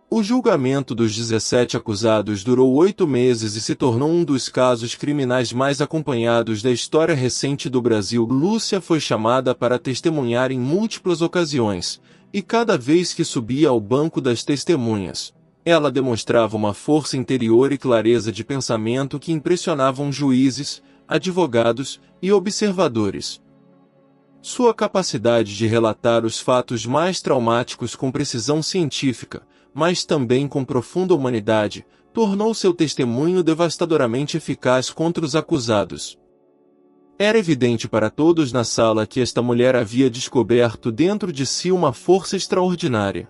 O julgamento dos 17 acusados durou 8 meses e se tornou um dos casos criminais mais acompanhados da história recente do Brasil. Lúcia foi chamada para testemunhar em múltiplas ocasiões, e cada vez que subia ao banco das testemunhas, ela demonstrava uma força interior e clareza de pensamento que impressionavam juízes, advogados e observadores. Sua capacidade de relatar os fatos mais traumáticos com precisão científica, mas também com profunda humanidade, tornou seu testemunho devastadoramente eficaz contra os acusados. Era evidente para todos na sala que esta mulher havia descoberto dentro de si uma força extraordinária.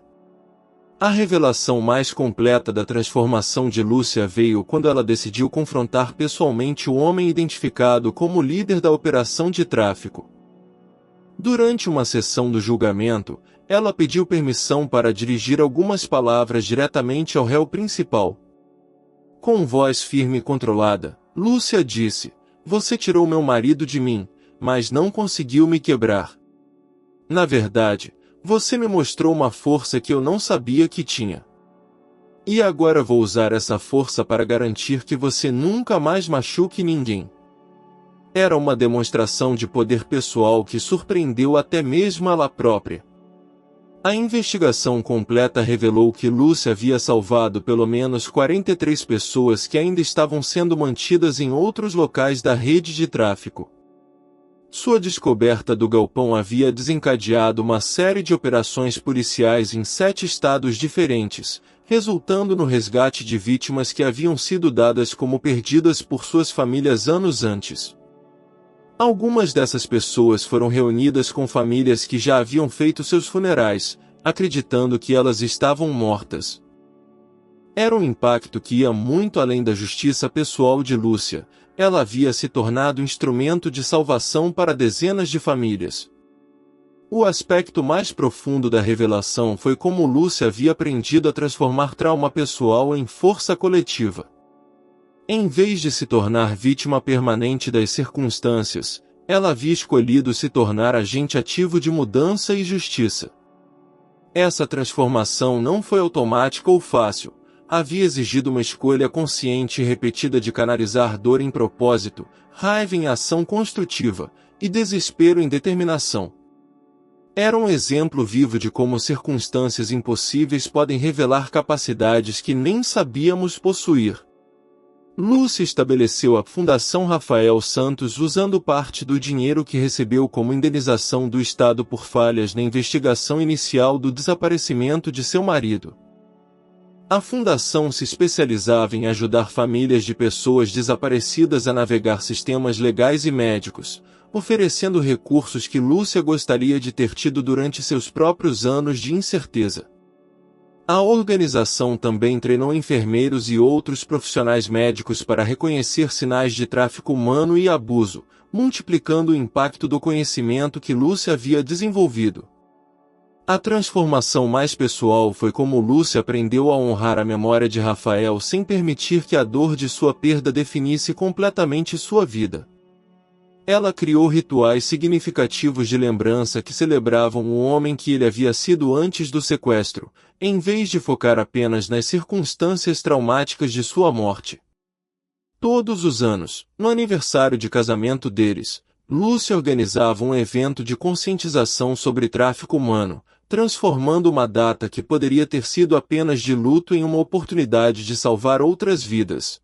A revelação mais completa da transformação de Lúcia veio quando ela decidiu confrontar pessoalmente o homem identificado como líder da operação de tráfico. Durante uma sessão do julgamento, ela pediu permissão para dirigir algumas palavras diretamente ao réu principal. Com voz firme e controlada, Lúcia disse: "Você tirou meu marido de mim, mas não conseguiu me quebrar. Na verdade, você me mostrou uma força que eu não sabia que tinha. E agora vou usar essa força para garantir que você nunca mais machuque ninguém." Era uma demonstração de poder pessoal que surpreendeu até mesmo ela própria. A investigação completa revelou que Lúcia havia salvado pelo menos 43 pessoas que ainda estavam sendo mantidas em outros locais da rede de tráfico. Sua descoberta do galpão havia desencadeado uma série de operações policiais em 7 estados diferentes, resultando no resgate de vítimas que haviam sido dadas como perdidas por suas famílias anos antes. Algumas dessas pessoas foram reunidas com famílias que já haviam feito seus funerais, acreditando que elas estavam mortas. Era um impacto que ia muito além da justiça pessoal de Lúcia. Ela havia se tornado instrumento de salvação para dezenas de famílias. O aspecto mais profundo da revelação foi como Lúcia havia aprendido a transformar trauma pessoal em força coletiva. Em vez de se tornar vítima permanente das circunstâncias, ela havia escolhido se tornar agente ativo de mudança e justiça. Essa transformação não foi automática ou fácil, havia exigido uma escolha consciente e repetida de canalizar dor em propósito, raiva em ação construtiva, e desespero em determinação. Era um exemplo vivo de como circunstâncias impossíveis podem revelar capacidades que nem sabíamos possuir. Lúcia estabeleceu a Fundação Rafael Santos usando parte do dinheiro que recebeu como indenização do Estado por falhas na investigação inicial do desaparecimento de seu marido. A fundação se especializava em ajudar famílias de pessoas desaparecidas a navegar sistemas legais e médicos, oferecendo recursos que Lúcia gostaria de ter tido durante seus próprios anos de incerteza. A organização também treinou enfermeiros e outros profissionais médicos para reconhecer sinais de tráfico humano e abuso, multiplicando o impacto do conhecimento que Lúcia havia desenvolvido. A transformação mais pessoal foi como Lúcia aprendeu a honrar a memória de Rafael sem permitir que a dor de sua perda definisse completamente sua vida. Ela criou rituais significativos de lembrança que celebravam o homem que ele havia sido antes do sequestro, em vez de focar apenas nas circunstâncias traumáticas de sua morte. Todos os anos, no aniversário de casamento deles, Lúcia organizava um evento de conscientização sobre tráfico humano, transformando uma data que poderia ter sido apenas de luto em uma oportunidade de salvar outras vidas.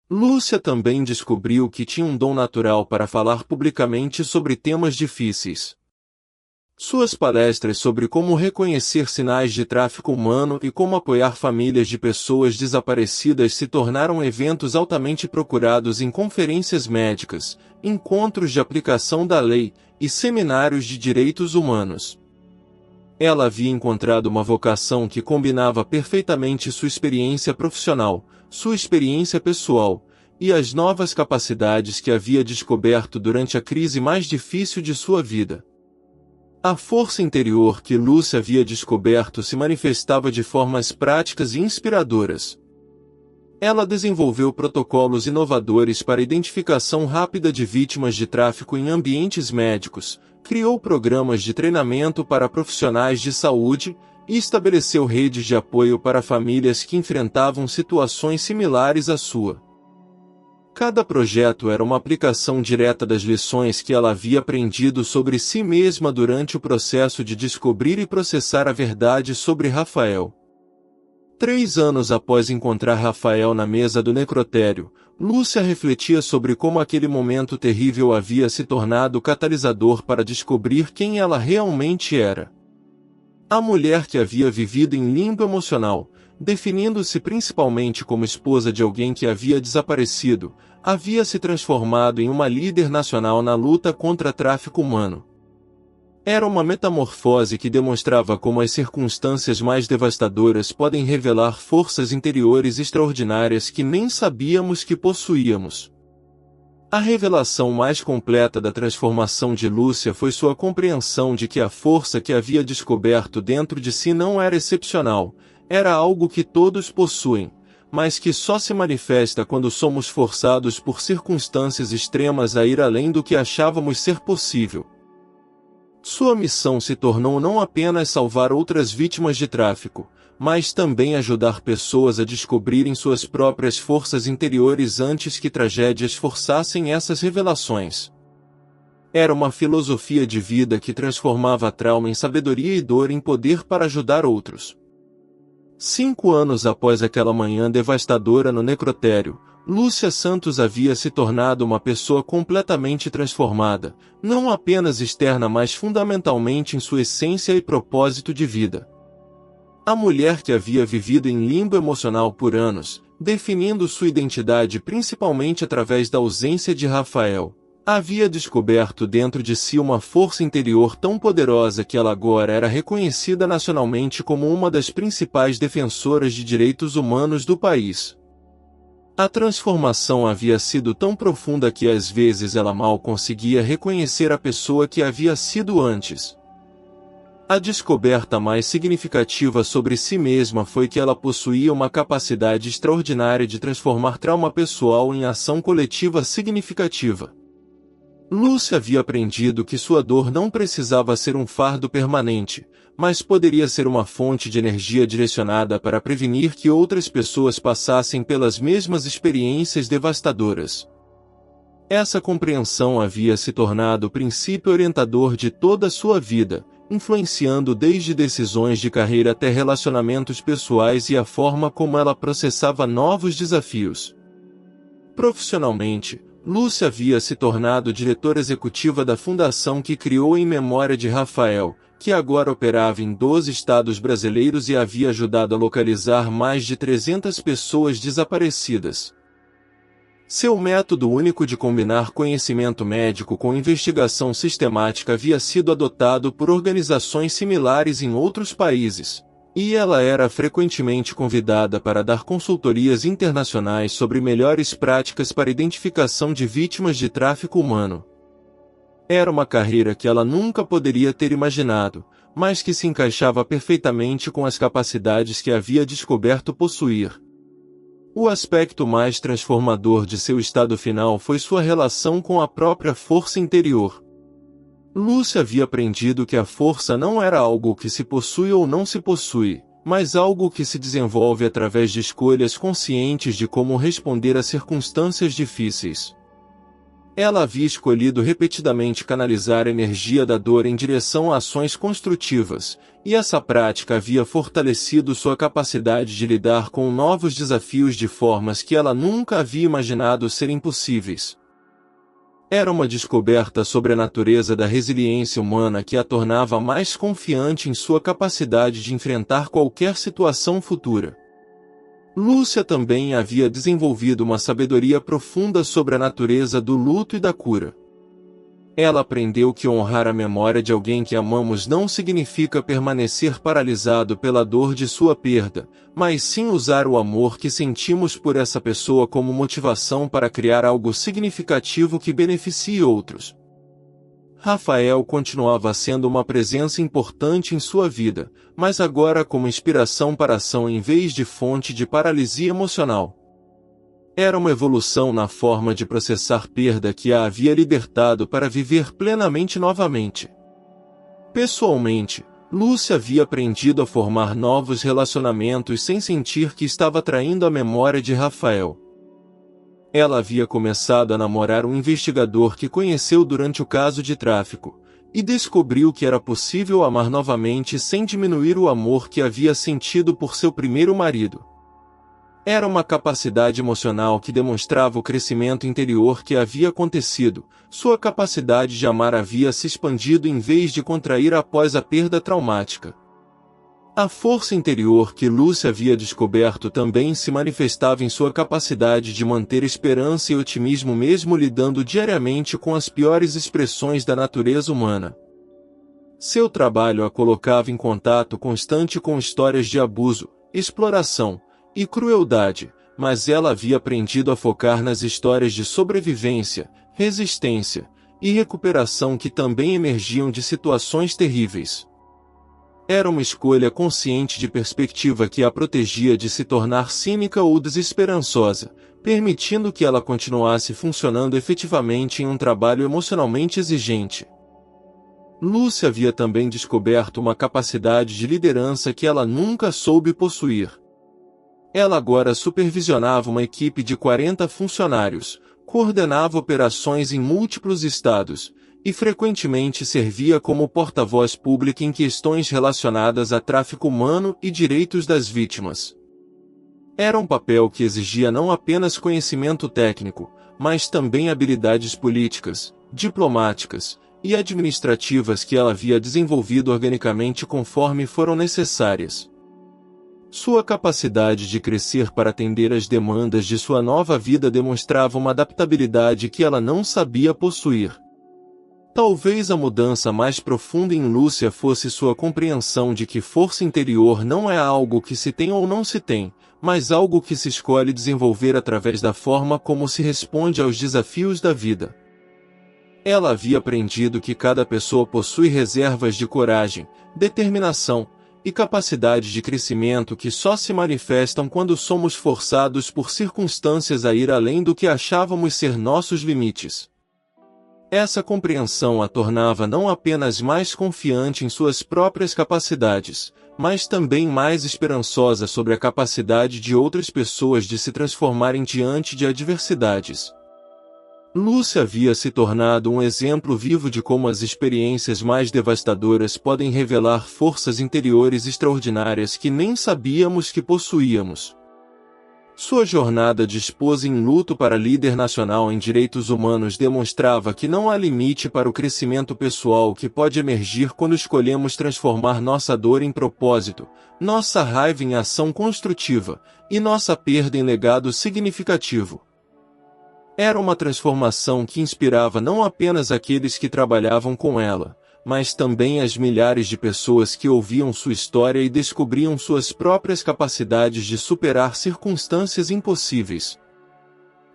Lúcia também descobriu que tinha um dom natural para falar publicamente sobre temas difíceis. Suas palestras sobre como reconhecer sinais de tráfico humano e como apoiar famílias de pessoas desaparecidas se tornaram eventos altamente procurados em conferências médicas, encontros de aplicação da lei e seminários de direitos humanos. Ela havia encontrado uma vocação que combinava perfeitamente sua experiência profissional, sua experiência pessoal, e as novas capacidades que havia descoberto durante a crise mais difícil de sua vida. A força interior que Lúcia havia descoberto se manifestava de formas práticas e inspiradoras. Ela desenvolveu protocolos inovadores para a identificação rápida de vítimas de tráfico em ambientes médicos, criou programas de treinamento para profissionais de saúde, e estabeleceu redes de apoio para famílias que enfrentavam situações similares à sua. Cada projeto era uma aplicação direta das lições que ela havia aprendido sobre si mesma durante o processo de descobrir e processar a verdade sobre Rafael. 3 anos após encontrar Rafael na mesa do necrotério, Lúcia refletia sobre como aquele momento terrível havia se tornado catalisador para descobrir quem ela realmente era. A mulher que havia vivido em limbo emocional, definindo-se principalmente como esposa de alguém que havia desaparecido, havia se transformado em uma líder nacional na luta contra tráfico humano. Era uma metamorfose que demonstrava como as circunstâncias mais devastadoras podem revelar forças interiores extraordinárias que nem sabíamos que possuíamos. A revelação mais completa da transformação de Lúcia foi sua compreensão de que a força que havia descoberto dentro de si não era excepcional, era algo que todos possuem, mas que só se manifesta quando somos forçados por circunstâncias extremas a ir além do que achávamos ser possível. Sua missão se tornou não apenas salvar outras vítimas de tráfico, mas também ajudar pessoas a descobrirem suas próprias forças interiores antes que tragédias forçassem essas revelações. Era uma filosofia de vida que transformava trauma em sabedoria e dor em poder para ajudar outros. 5 anos após aquela manhã devastadora no necrotério, Lúcia Santos havia se tornado uma pessoa completamente transformada, não apenas externa mas fundamentalmente em sua essência e propósito de vida. A mulher que havia vivido em limbo emocional por anos, definindo sua identidade principalmente através da ausência de Rafael, havia descoberto dentro de si uma força interior tão poderosa que ela agora era reconhecida nacionalmente como uma das principais defensoras de direitos humanos do país. A transformação havia sido tão profunda que às vezes ela mal conseguia reconhecer a pessoa que havia sido antes. A descoberta mais significativa sobre si mesma foi que ela possuía uma capacidade extraordinária de transformar trauma pessoal em ação coletiva significativa. Lúcia havia aprendido que sua dor não precisava ser um fardo permanente, mas poderia ser uma fonte de energia direcionada para prevenir que outras pessoas passassem pelas mesmas experiências devastadoras. Essa compreensão havia se tornado o princípio orientador de toda a sua vida, influenciando desde decisões de carreira até relacionamentos pessoais e a forma como ela processava novos desafios. Profissionalmente, Lúcia havia se tornado diretora executiva da fundação que criou em memória de Rafael, que agora operava em 12 estados brasileiros e havia ajudado a localizar mais de 300 pessoas desaparecidas. Seu método único de combinar conhecimento médico com investigação sistemática havia sido adotado por organizações similares em outros países, e ela era frequentemente convidada para dar consultorias internacionais sobre melhores práticas para identificação de vítimas de tráfico humano. Era uma carreira que ela nunca poderia ter imaginado, mas que se encaixava perfeitamente com as capacidades que havia descoberto possuir. O aspecto mais transformador de seu estado final foi sua relação com a própria força interior. Lúcia havia aprendido que a força não era algo que se possui ou não se possui, mas algo que se desenvolve através de escolhas conscientes de como responder a circunstâncias difíceis. Ela havia escolhido repetidamente canalizar a energia da dor em direção a ações construtivas, e essa prática havia fortalecido sua capacidade de lidar com novos desafios de formas que ela nunca havia imaginado serem possíveis. Era uma descoberta sobre a natureza da resiliência humana que a tornava mais confiante em sua capacidade de enfrentar qualquer situação futura. Lúcia também havia desenvolvido uma sabedoria profunda sobre a natureza do luto e da cura. Ela aprendeu que honrar a memória de alguém que amamos não significa permanecer paralisado pela dor de sua perda, mas sim usar o amor que sentimos por essa pessoa como motivação para criar algo significativo que beneficie outros. Rafael continuava sendo uma presença importante em sua vida, mas agora como inspiração para ação em vez de fonte de paralisia emocional. Era uma evolução na forma de processar perda que a havia libertado para viver plenamente novamente. Pessoalmente, Lúcia havia aprendido a formar novos relacionamentos sem sentir que estava traindo a memória de Rafael. Ela havia começado a namorar um investigador que conheceu durante o caso de tráfico, e descobriu que era possível amar novamente sem diminuir o amor que havia sentido por seu primeiro marido. Era uma capacidade emocional que demonstrava o crescimento interior que havia acontecido, sua capacidade de amar havia se expandido em vez de contrair após a perda traumática. A força interior que Lúcia havia descoberto também se manifestava em sua capacidade de manter esperança e otimismo mesmo lidando diariamente com as piores expressões da natureza humana. Seu trabalho a colocava em contato constante com histórias de abuso, exploração e crueldade, mas ela havia aprendido a focar nas histórias de sobrevivência, resistência e recuperação que também emergiam de situações terríveis. Era uma escolha consciente de perspectiva que a protegia de se tornar cínica ou desesperançosa, permitindo que ela continuasse funcionando efetivamente em um trabalho emocionalmente exigente. Lúcia havia também descoberto uma capacidade de liderança que ela nunca soube possuir. Ela agora supervisionava uma equipe de 40 funcionários, coordenava operações em múltiplos estados, e frequentemente servia como porta-voz pública em questões relacionadas a tráfico humano e direitos das vítimas. Era um papel que exigia não apenas conhecimento técnico, mas também habilidades políticas, diplomáticas e administrativas que ela havia desenvolvido organicamente conforme foram necessárias. Sua capacidade de crescer para atender às demandas de sua nova vida demonstrava uma adaptabilidade que ela não sabia possuir. Talvez a mudança mais profunda em Lúcia fosse sua compreensão de que força interior não é algo que se tem ou não se tem, mas algo que se escolhe desenvolver através da forma como se responde aos desafios da vida. Ela havia aprendido que cada pessoa possui reservas de coragem, determinação e capacidade de crescimento que só se manifestam quando somos forçados por circunstâncias a ir além do que achávamos ser nossos limites. Essa compreensão a tornava não apenas mais confiante em suas próprias capacidades, mas também mais esperançosa sobre a capacidade de outras pessoas de se transformarem diante de adversidades. Lúcia havia se tornado um exemplo vivo de como as experiências mais devastadoras podem revelar forças interiores extraordinárias que nem sabíamos que possuíamos. Sua jornada de esposa em luto para líder nacional em direitos humanos demonstrava que não há limite para o crescimento pessoal que pode emergir quando escolhemos transformar nossa dor em propósito, nossa raiva em ação construtiva, e nossa perda em legado significativo. Era uma transformação que inspirava não apenas aqueles que trabalhavam com ela, mas também as milhares de pessoas que ouviam sua história e descobriam suas próprias capacidades de superar circunstâncias impossíveis.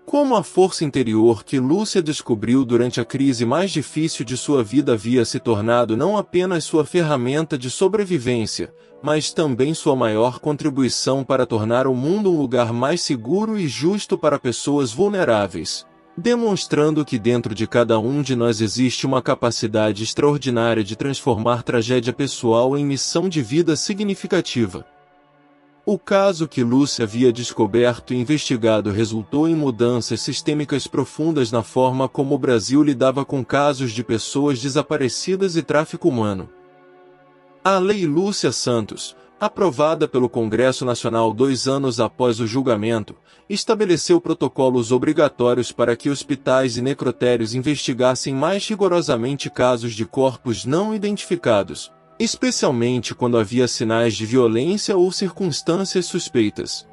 Como a força interior que Lúcia descobriu durante a crise mais difícil de sua vida havia se tornado não apenas sua ferramenta de sobrevivência, mas também sua maior contribuição para tornar o mundo um lugar mais seguro e justo para pessoas vulneráveis, demonstrando que dentro de cada um de nós existe uma capacidade extraordinária de transformar tragédia pessoal em missão de vida significativa. O caso que Lúcia havia descoberto e investigado resultou em mudanças sistêmicas profundas na forma como o Brasil lidava com casos de pessoas desaparecidas e tráfico humano. A Lei Lúcia Santos, aprovada pelo Congresso Nacional 2 anos após o julgamento, estabeleceu protocolos obrigatórios para que hospitais e necrotérios investigassem mais rigorosamente casos de corpos não identificados, especialmente quando havia sinais de violência ou circunstâncias suspeitas.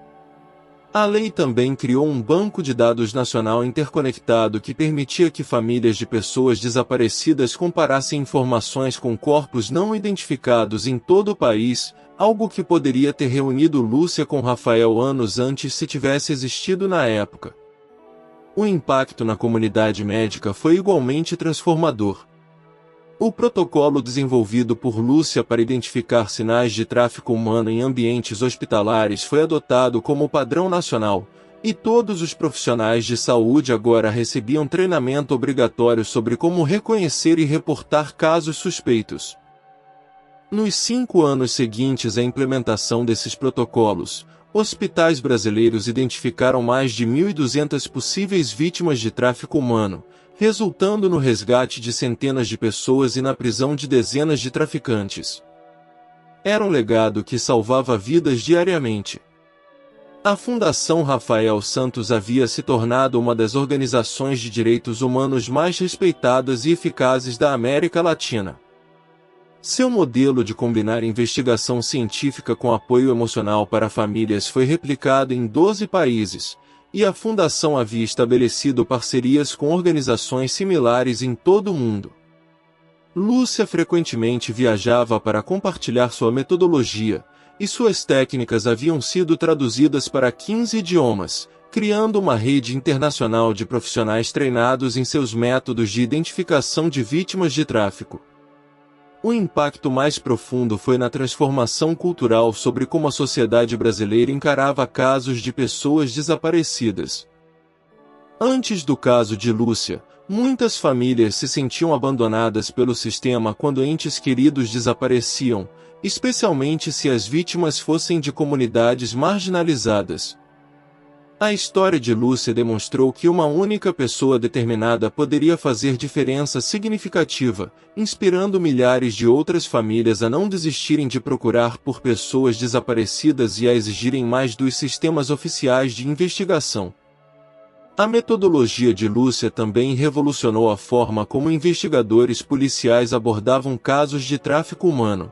A lei também criou um banco de dados nacional interconectado que permitia que famílias de pessoas desaparecidas comparassem informações com corpos não identificados em todo o país, algo que poderia ter reunido Lúcia com Rafael anos antes se tivesse existido na época. O impacto na comunidade médica foi igualmente transformador. O protocolo desenvolvido por Lúcia para identificar sinais de tráfico humano em ambientes hospitalares foi adotado como padrão nacional, e todos os profissionais de saúde agora recebiam treinamento obrigatório sobre como reconhecer e reportar casos suspeitos. Nos 5 anos seguintes à implementação desses protocolos, hospitais brasileiros identificaram mais de 1.200 possíveis vítimas de tráfico humano, resultando no resgate de centenas de pessoas e na prisão de dezenas de traficantes. Era um legado que salvava vidas diariamente. A Fundação Rafael Santos havia se tornado uma das organizações de direitos humanos mais respeitadas e eficazes da América Latina. Seu modelo de combinar investigação científica com apoio emocional para famílias foi replicado em 12 países, e a Fundação havia estabelecido parcerias com organizações similares em todo o mundo. Lúcia frequentemente viajava para compartilhar sua metodologia, e suas técnicas haviam sido traduzidas para 15 idiomas, criando uma rede internacional de profissionais treinados em seus métodos de identificação de vítimas de tráfico. O impacto mais profundo foi na transformação cultural sobre como a sociedade brasileira encarava casos de pessoas desaparecidas. Antes do caso de Lúcia, muitas famílias se sentiam abandonadas pelo sistema quando entes queridos desapareciam, especialmente se as vítimas fossem de comunidades marginalizadas. A história de Lúcia demonstrou que uma única pessoa determinada poderia fazer diferença significativa, inspirando milhares de outras famílias a não desistirem de procurar por pessoas desaparecidas e a exigirem mais dos sistemas oficiais de investigação. A metodologia de Lúcia também revolucionou a forma como investigadores policiais abordavam casos de tráfico humano.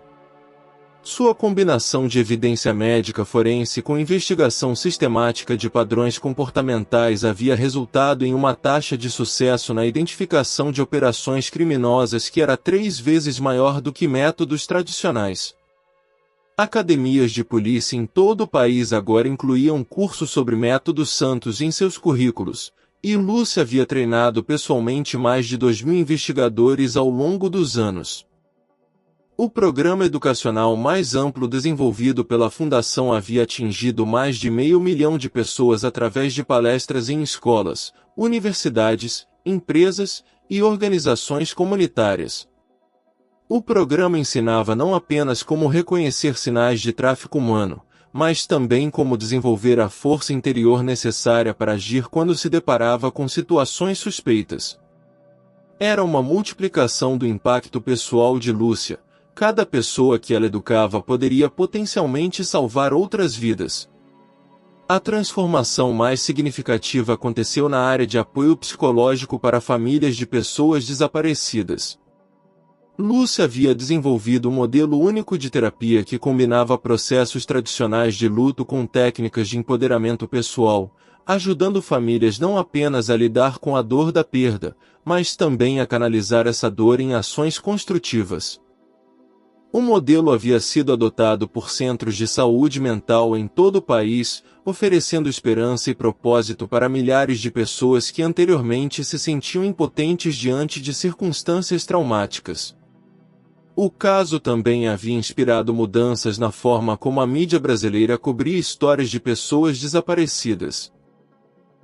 Sua combinação de evidência médica forense com investigação sistemática de padrões comportamentais havia resultado em uma taxa de sucesso na identificação de operações criminosas que era 3 vezes maior do que métodos tradicionais. Academias de polícia em todo o país agora incluíam cursos sobre métodos Santos em seus currículos, e Lúcia havia treinado pessoalmente mais de 2.000 investigadores ao longo dos anos. O programa educacional mais amplo desenvolvido pela Fundação havia atingido mais de 500 mil de pessoas através de palestras em escolas, universidades, empresas e organizações comunitárias. O programa ensinava não apenas como reconhecer sinais de tráfico humano, mas também como desenvolver a força interior necessária para agir quando se deparava com situações suspeitas. Era uma multiplicação do impacto pessoal de Lúcia. Cada pessoa que ela educava poderia potencialmente salvar outras vidas. A transformação mais significativa aconteceu na área de apoio psicológico para famílias de pessoas desaparecidas. Lúcia havia desenvolvido um modelo único de terapia que combinava processos tradicionais de luto com técnicas de empoderamento pessoal, ajudando famílias não apenas a lidar com a dor da perda, mas também a canalizar essa dor em ações construtivas. O modelo havia sido adotado por centros de saúde mental em todo o país, oferecendo esperança e propósito para milhares de pessoas que anteriormente se sentiam impotentes diante de circunstâncias traumáticas. O caso também havia inspirado mudanças na forma como a mídia brasileira cobria histórias de pessoas desaparecidas.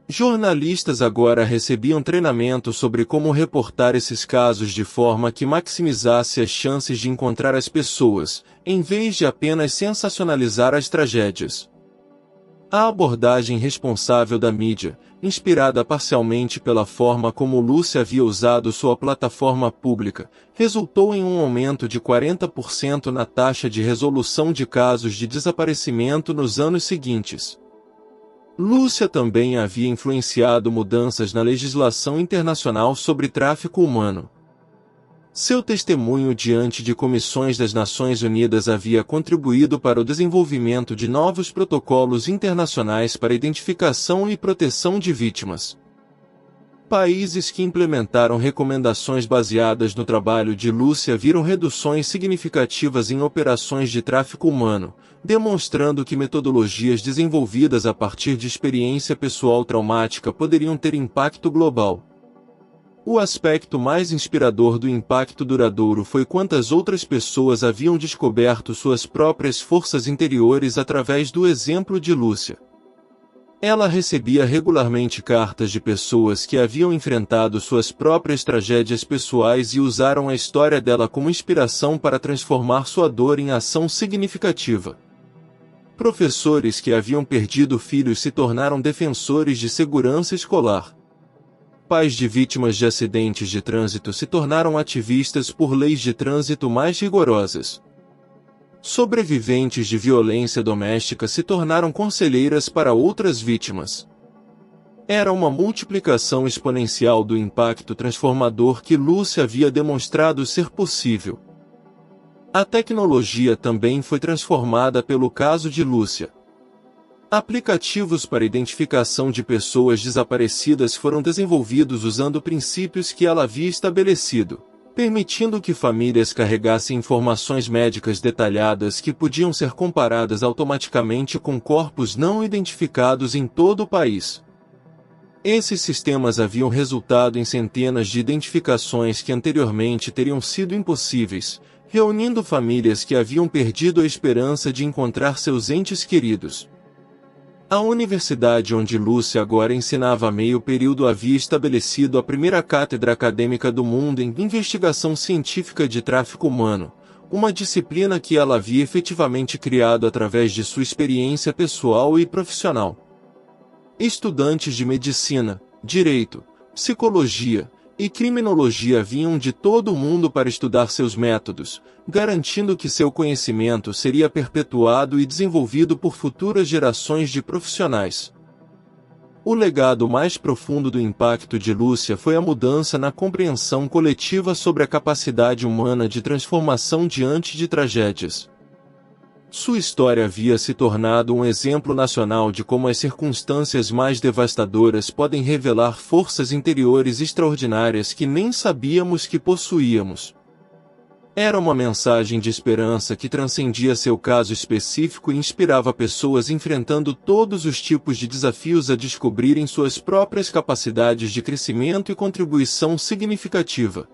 Jornalistas agora recebiam treinamento sobre como reportar esses casos de forma que maximizasse as chances de encontrar as pessoas, em vez de apenas sensacionalizar as tragédias. A abordagem responsável da mídia, inspirada parcialmente pela forma como Lúcia havia usado sua plataforma pública, resultou em um aumento de 40% na taxa de resolução de casos de desaparecimento nos anos seguintes. Lúcia também havia influenciado mudanças na legislação internacional sobre tráfico humano. Seu testemunho diante de comissões das Nações Unidas havia contribuído para o desenvolvimento de novos protocolos internacionais para identificação e proteção de vítimas. Países que implementaram recomendações baseadas no trabalho de Lúcia viram reduções significativas em operações de tráfico humano, demonstrando que metodologias desenvolvidas a partir de experiência pessoal traumática poderiam ter impacto global. O aspecto mais inspirador do impacto duradouro foi quantas outras pessoas haviam descoberto suas próprias forças interiores através do exemplo de Lúcia. Ela recebia regularmente cartas de pessoas que haviam enfrentado suas próprias tragédias pessoais e usaram a história dela como inspiração para transformar sua dor em ação significativa. Professores que haviam perdido filhos se tornaram defensores de segurança escolar. Pais de vítimas de acidentes de trânsito se tornaram ativistas por leis de trânsito mais rigorosas. Sobreviventes de violência doméstica se tornaram conselheiras para outras vítimas. Era uma multiplicação exponencial do impacto transformador que Lúcia havia demonstrado ser possível. A tecnologia também foi transformada pelo caso de Lúcia. Aplicativos para identificação de pessoas desaparecidas foram desenvolvidos usando princípios que ela havia estabelecido, permitindo que famílias carregassem informações médicas detalhadas que podiam ser comparadas automaticamente com corpos não identificados em todo o país. Esses sistemas haviam resultado em centenas de identificações que anteriormente teriam sido impossíveis, reunindo famílias que haviam perdido a esperança de encontrar seus entes queridos. A universidade onde Lúcia agora ensinava a meio período havia estabelecido a primeira cátedra acadêmica do mundo em investigação científica de tráfico humano, uma disciplina que ela havia efetivamente criado através de sua experiência pessoal e profissional. Estudantes de medicina, direito, psicologia e criminologia vinham de todo o mundo para estudar seus métodos, garantindo que seu conhecimento seria perpetuado e desenvolvido por futuras gerações de profissionais. O legado mais profundo do impacto de Lúcia foi a mudança na compreensão coletiva sobre a capacidade humana de transformação diante de tragédias. Sua história havia se tornado um exemplo nacional de como as circunstâncias mais devastadoras podem revelar forças interiores extraordinárias que nem sabíamos que possuíamos. Era uma mensagem de esperança que transcendia seu caso específico e inspirava pessoas enfrentando todos os tipos de desafios a descobrirem suas próprias capacidades de crescimento e contribuição significativa.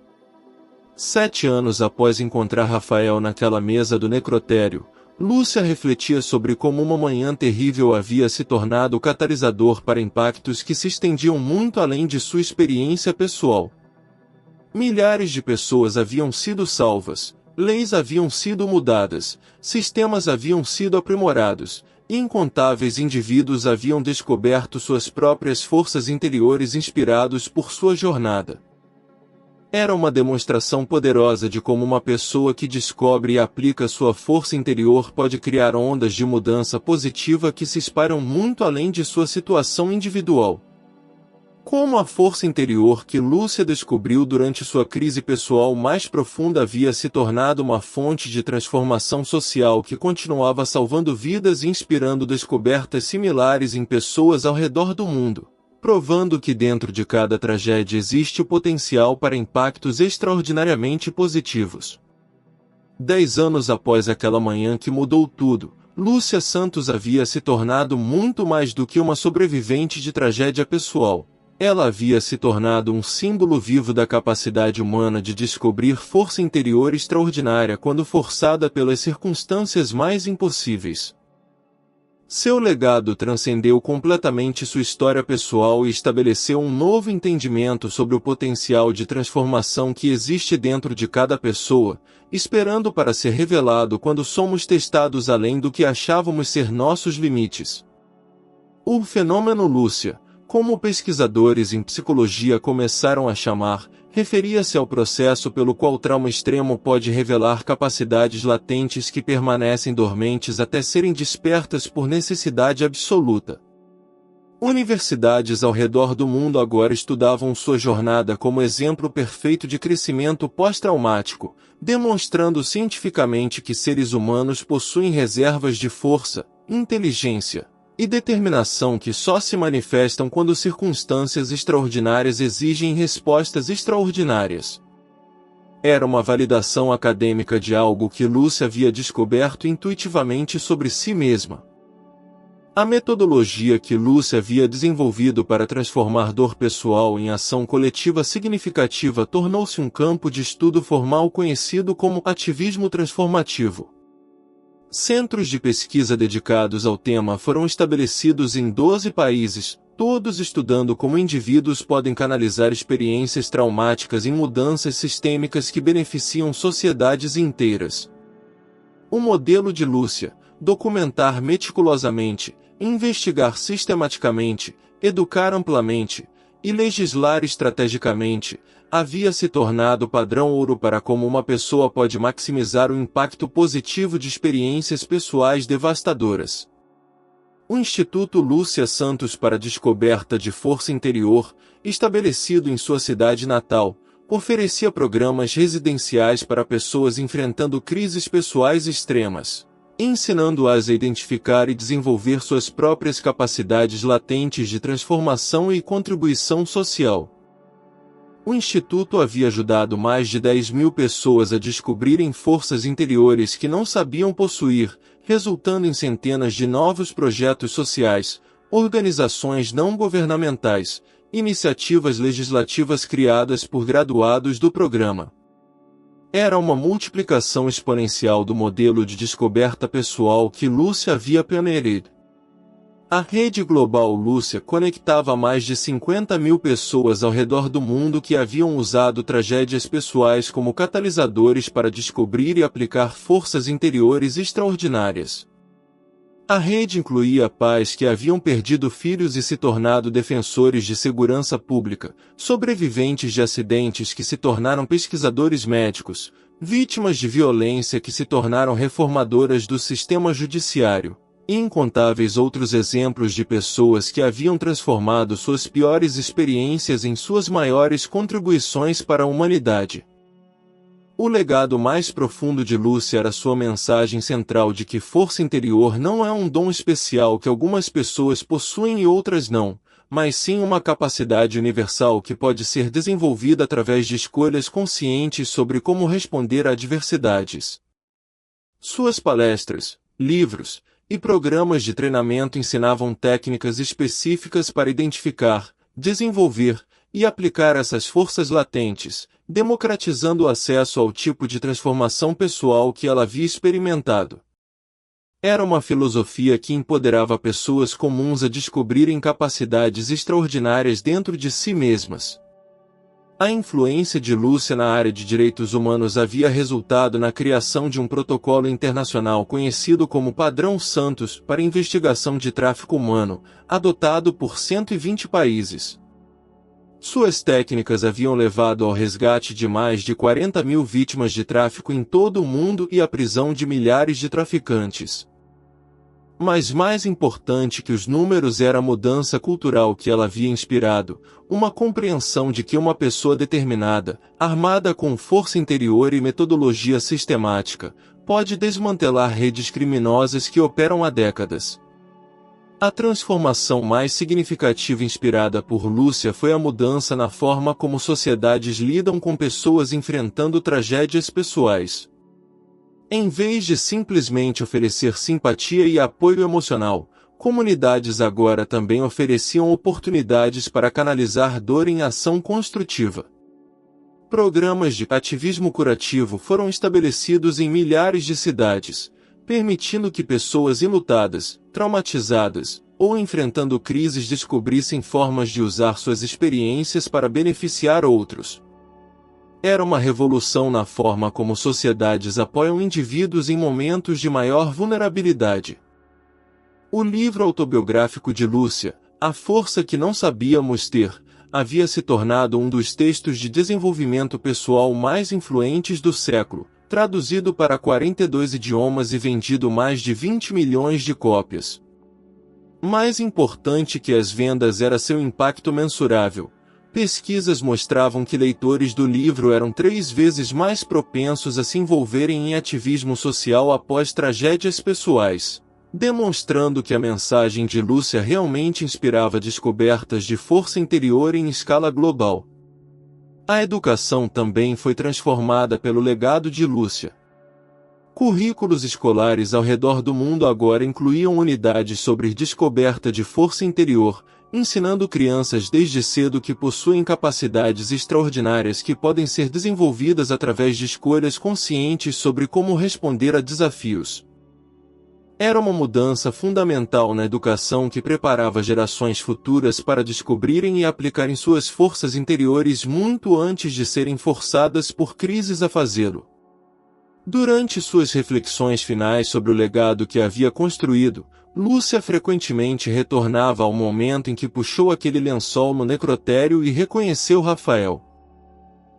7 anos após encontrar Rafael naquela mesa do necrotério, Lúcia refletia sobre como uma manhã terrível havia se tornado o catalisador para impactos que se estendiam muito além de sua experiência pessoal. Milhares de pessoas haviam sido salvas, leis haviam sido mudadas, sistemas haviam sido aprimorados, Incontáveis indivíduos haviam descoberto suas próprias forças interiores inspirados por sua jornada. Era uma demonstração poderosa de como uma pessoa que descobre e aplica sua força interior pode criar ondas de mudança positiva que se espalham muito além de sua situação individual. Como a força interior que Lúcia descobriu durante sua crise pessoal mais profunda havia se tornado uma fonte de transformação social que continuava salvando vidas e inspirando descobertas similares em pessoas ao redor do mundo, provando que dentro de cada tragédia existe o potencial para impactos extraordinariamente positivos. 10 anos após aquela manhã que mudou tudo, Lúcia Santos havia se tornado muito mais do que uma sobrevivente de tragédia pessoal. Ela havia se tornado um símbolo vivo da capacidade humana de descobrir força interior extraordinária quando forçada pelas circunstâncias mais impossíveis. Seu legado transcendeu completamente sua história pessoal e estabeleceu um novo entendimento sobre o potencial de transformação que existe dentro de cada pessoa, esperando para ser revelado quando somos testados além do que achávamos ser nossos limites. O fenômeno Lúcia, como pesquisadores em psicologia começaram a chamar, referia-se ao processo pelo qual o trauma extremo pode revelar capacidades latentes que permanecem dormentes até serem despertas por necessidade absoluta. Universidades ao redor do mundo agora estudavam sua jornada como exemplo perfeito de crescimento pós-traumático, demonstrando cientificamente que seres humanos possuem reservas de força, inteligência e determinação que só se manifestam quando circunstâncias extraordinárias exigem respostas extraordinárias. Era uma validação acadêmica de algo que Lúcia havia descoberto intuitivamente sobre si mesma. A metodologia que Lúcia havia desenvolvido para transformar dor pessoal em ação coletiva significativa tornou-se um campo de estudo formal conhecido como ativismo transformativo. Centros de pesquisa dedicados ao tema foram estabelecidos em 12 países, todos estudando como indivíduos podem canalizar experiências traumáticas em mudanças sistêmicas que beneficiam sociedades inteiras. O modelo de Lúcia: documentar meticulosamente, investigar sistematicamente, educar amplamente e legislar estrategicamente, havia se tornado padrão ouro para como uma pessoa pode maximizar o impacto positivo de experiências pessoais devastadoras. O Instituto Lúcia Santos para a Descoberta de Força Interior, estabelecido em sua cidade natal, oferecia programas residenciais para pessoas enfrentando crises pessoais extremas, ensinando-as a identificar e desenvolver suas próprias capacidades latentes de transformação e contribuição social. O Instituto havia ajudado mais de 10.000 pessoas a descobrirem forças interiores que não sabiam possuir, resultando em centenas de novos projetos sociais, organizações não governamentais, iniciativas legislativas criadas por graduados do programa. Era uma multiplicação exponencial do modelo de descoberta pessoal que Lúcia havia pioneirado. A rede global Lúcia conectava mais de 50.000 pessoas ao redor do mundo que haviam usado tragédias pessoais como catalisadores para descobrir e aplicar forças interiores extraordinárias. A rede incluía pais que haviam perdido filhos e se tornado defensores de segurança pública, sobreviventes de acidentes que se tornaram pesquisadores médicos, vítimas de violência que se tornaram reformadoras do sistema judiciário, e incontáveis outros exemplos de pessoas que haviam transformado suas piores experiências em suas maiores contribuições para a humanidade. O legado mais profundo de Lúcia era sua mensagem central de que força interior não é um dom especial que algumas pessoas possuem e outras não, mas sim uma capacidade universal que pode ser desenvolvida através de escolhas conscientes sobre como responder a adversidades. Suas palestras, livros e programas de treinamento ensinavam técnicas específicas para identificar, desenvolver e aplicar essas forças latentes, democratizando o acesso ao tipo de transformação pessoal que ela havia experimentado. Era uma filosofia que empoderava pessoas comuns a descobrirem capacidades extraordinárias dentro de si mesmas. A influência de Lúcia na área de direitos humanos havia resultado na criação de um protocolo internacional conhecido como Padrão Santos para investigação de tráfico humano, adotado por 120 países. Suas técnicas haviam levado ao resgate de mais de 40 mil vítimas de tráfico em todo o mundo e à prisão de milhares de traficantes. Mas mais importante que os números era a mudança cultural que ela havia inspirado, uma compreensão de que uma pessoa determinada, armada com força interior e metodologia sistemática, pode desmantelar redes criminosas que operam há décadas. A transformação mais significativa inspirada por Lúcia foi a mudança na forma como sociedades lidam com pessoas enfrentando tragédias pessoais. Em vez de simplesmente oferecer simpatia e apoio emocional, comunidades agora também ofereciam oportunidades para canalizar dor em ação construtiva. Programas de ativismo curativo foram estabelecidos em milhares de cidades, permitindo que pessoas enlutadas, traumatizadas, ou enfrentando crises descobrissem formas de usar suas experiências para beneficiar outros. Era uma revolução na forma como sociedades apoiam indivíduos em momentos de maior vulnerabilidade. O livro autobiográfico de Lúcia, A Força que Não Sabíamos Ter, havia se tornado um dos textos de desenvolvimento pessoal mais influentes do século, traduzido para 42 idiomas e vendido mais de 20 milhões de cópias. Mais importante que as vendas era seu impacto mensurável. Pesquisas mostravam que leitores do livro eram 3 vezes mais propensos a se envolverem em ativismo social após tragédias pessoais, demonstrando que a mensagem de Lúcia realmente inspirava descobertas de força interior em escala global. A educação também foi transformada pelo legado de Lúcia. Currículos escolares ao redor do mundo agora incluíam unidades sobre descoberta de força interior, ensinando crianças desde cedo que possuem capacidades extraordinárias que podem ser desenvolvidas através de escolhas conscientes sobre como responder a desafios. Era uma mudança fundamental na educação que preparava gerações futuras para descobrirem e aplicarem suas forças interiores muito antes de serem forçadas por crises a fazê-lo. Durante suas reflexões finais sobre o legado que havia construído, Lúcia frequentemente retornava ao momento em que puxou aquele lençol no necrotério e reconheceu Rafael.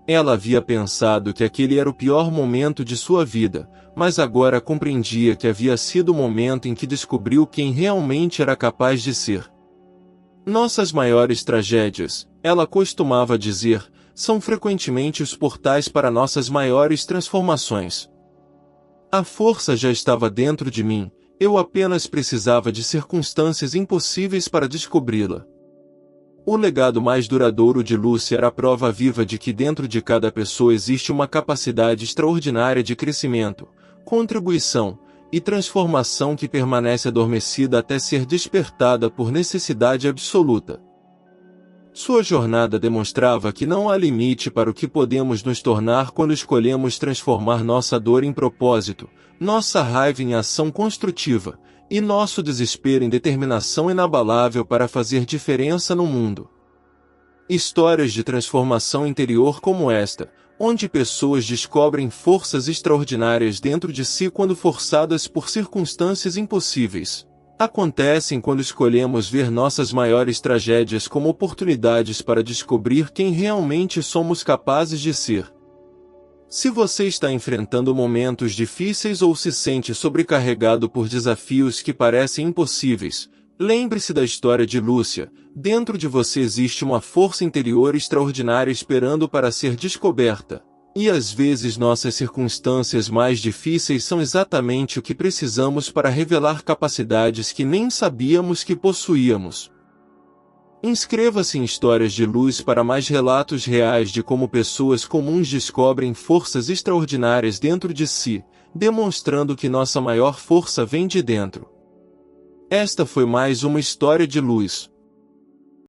Ela havia pensado que aquele era o pior momento de sua vida, mas agora compreendia que havia sido o momento em que descobriu quem realmente era capaz de ser. Nossas maiores tragédias, ela costumava dizer, são frequentemente os portais para nossas maiores transformações. A força já estava dentro de mim, eu apenas precisava de circunstâncias impossíveis para descobri-la. O legado mais duradouro de Lúcia era a prova viva de que dentro de cada pessoa existe uma capacidade extraordinária de crescimento, contribuição e transformação que permanece adormecida até ser despertada por necessidade absoluta. Sua jornada demonstrava que não há limite para o que podemos nos tornar quando escolhemos transformar nossa dor em propósito, nossa raiva em ação construtiva, e nosso desespero em determinação inabalável para fazer diferença no mundo. Histórias de transformação interior como esta, onde pessoas descobrem forças extraordinárias dentro de si quando forçadas por circunstâncias impossíveis, acontecem quando escolhemos ver nossas maiores tragédias como oportunidades para descobrir quem realmente somos capazes de ser. Se você está enfrentando momentos difíceis ou se sente sobrecarregado por desafios que parecem impossíveis, lembre-se da história de Lúcia. Dentro de você existe uma força interior extraordinária esperando para ser descoberta. E às vezes nossas circunstâncias mais difíceis são exatamente o que precisamos para revelar capacidades que nem sabíamos que possuíamos. Inscreva-se em Histórias de Luz para mais relatos reais de como pessoas comuns descobrem forças extraordinárias dentro de si, demonstrando que nossa maior força vem de dentro. Esta foi mais uma História de Luz.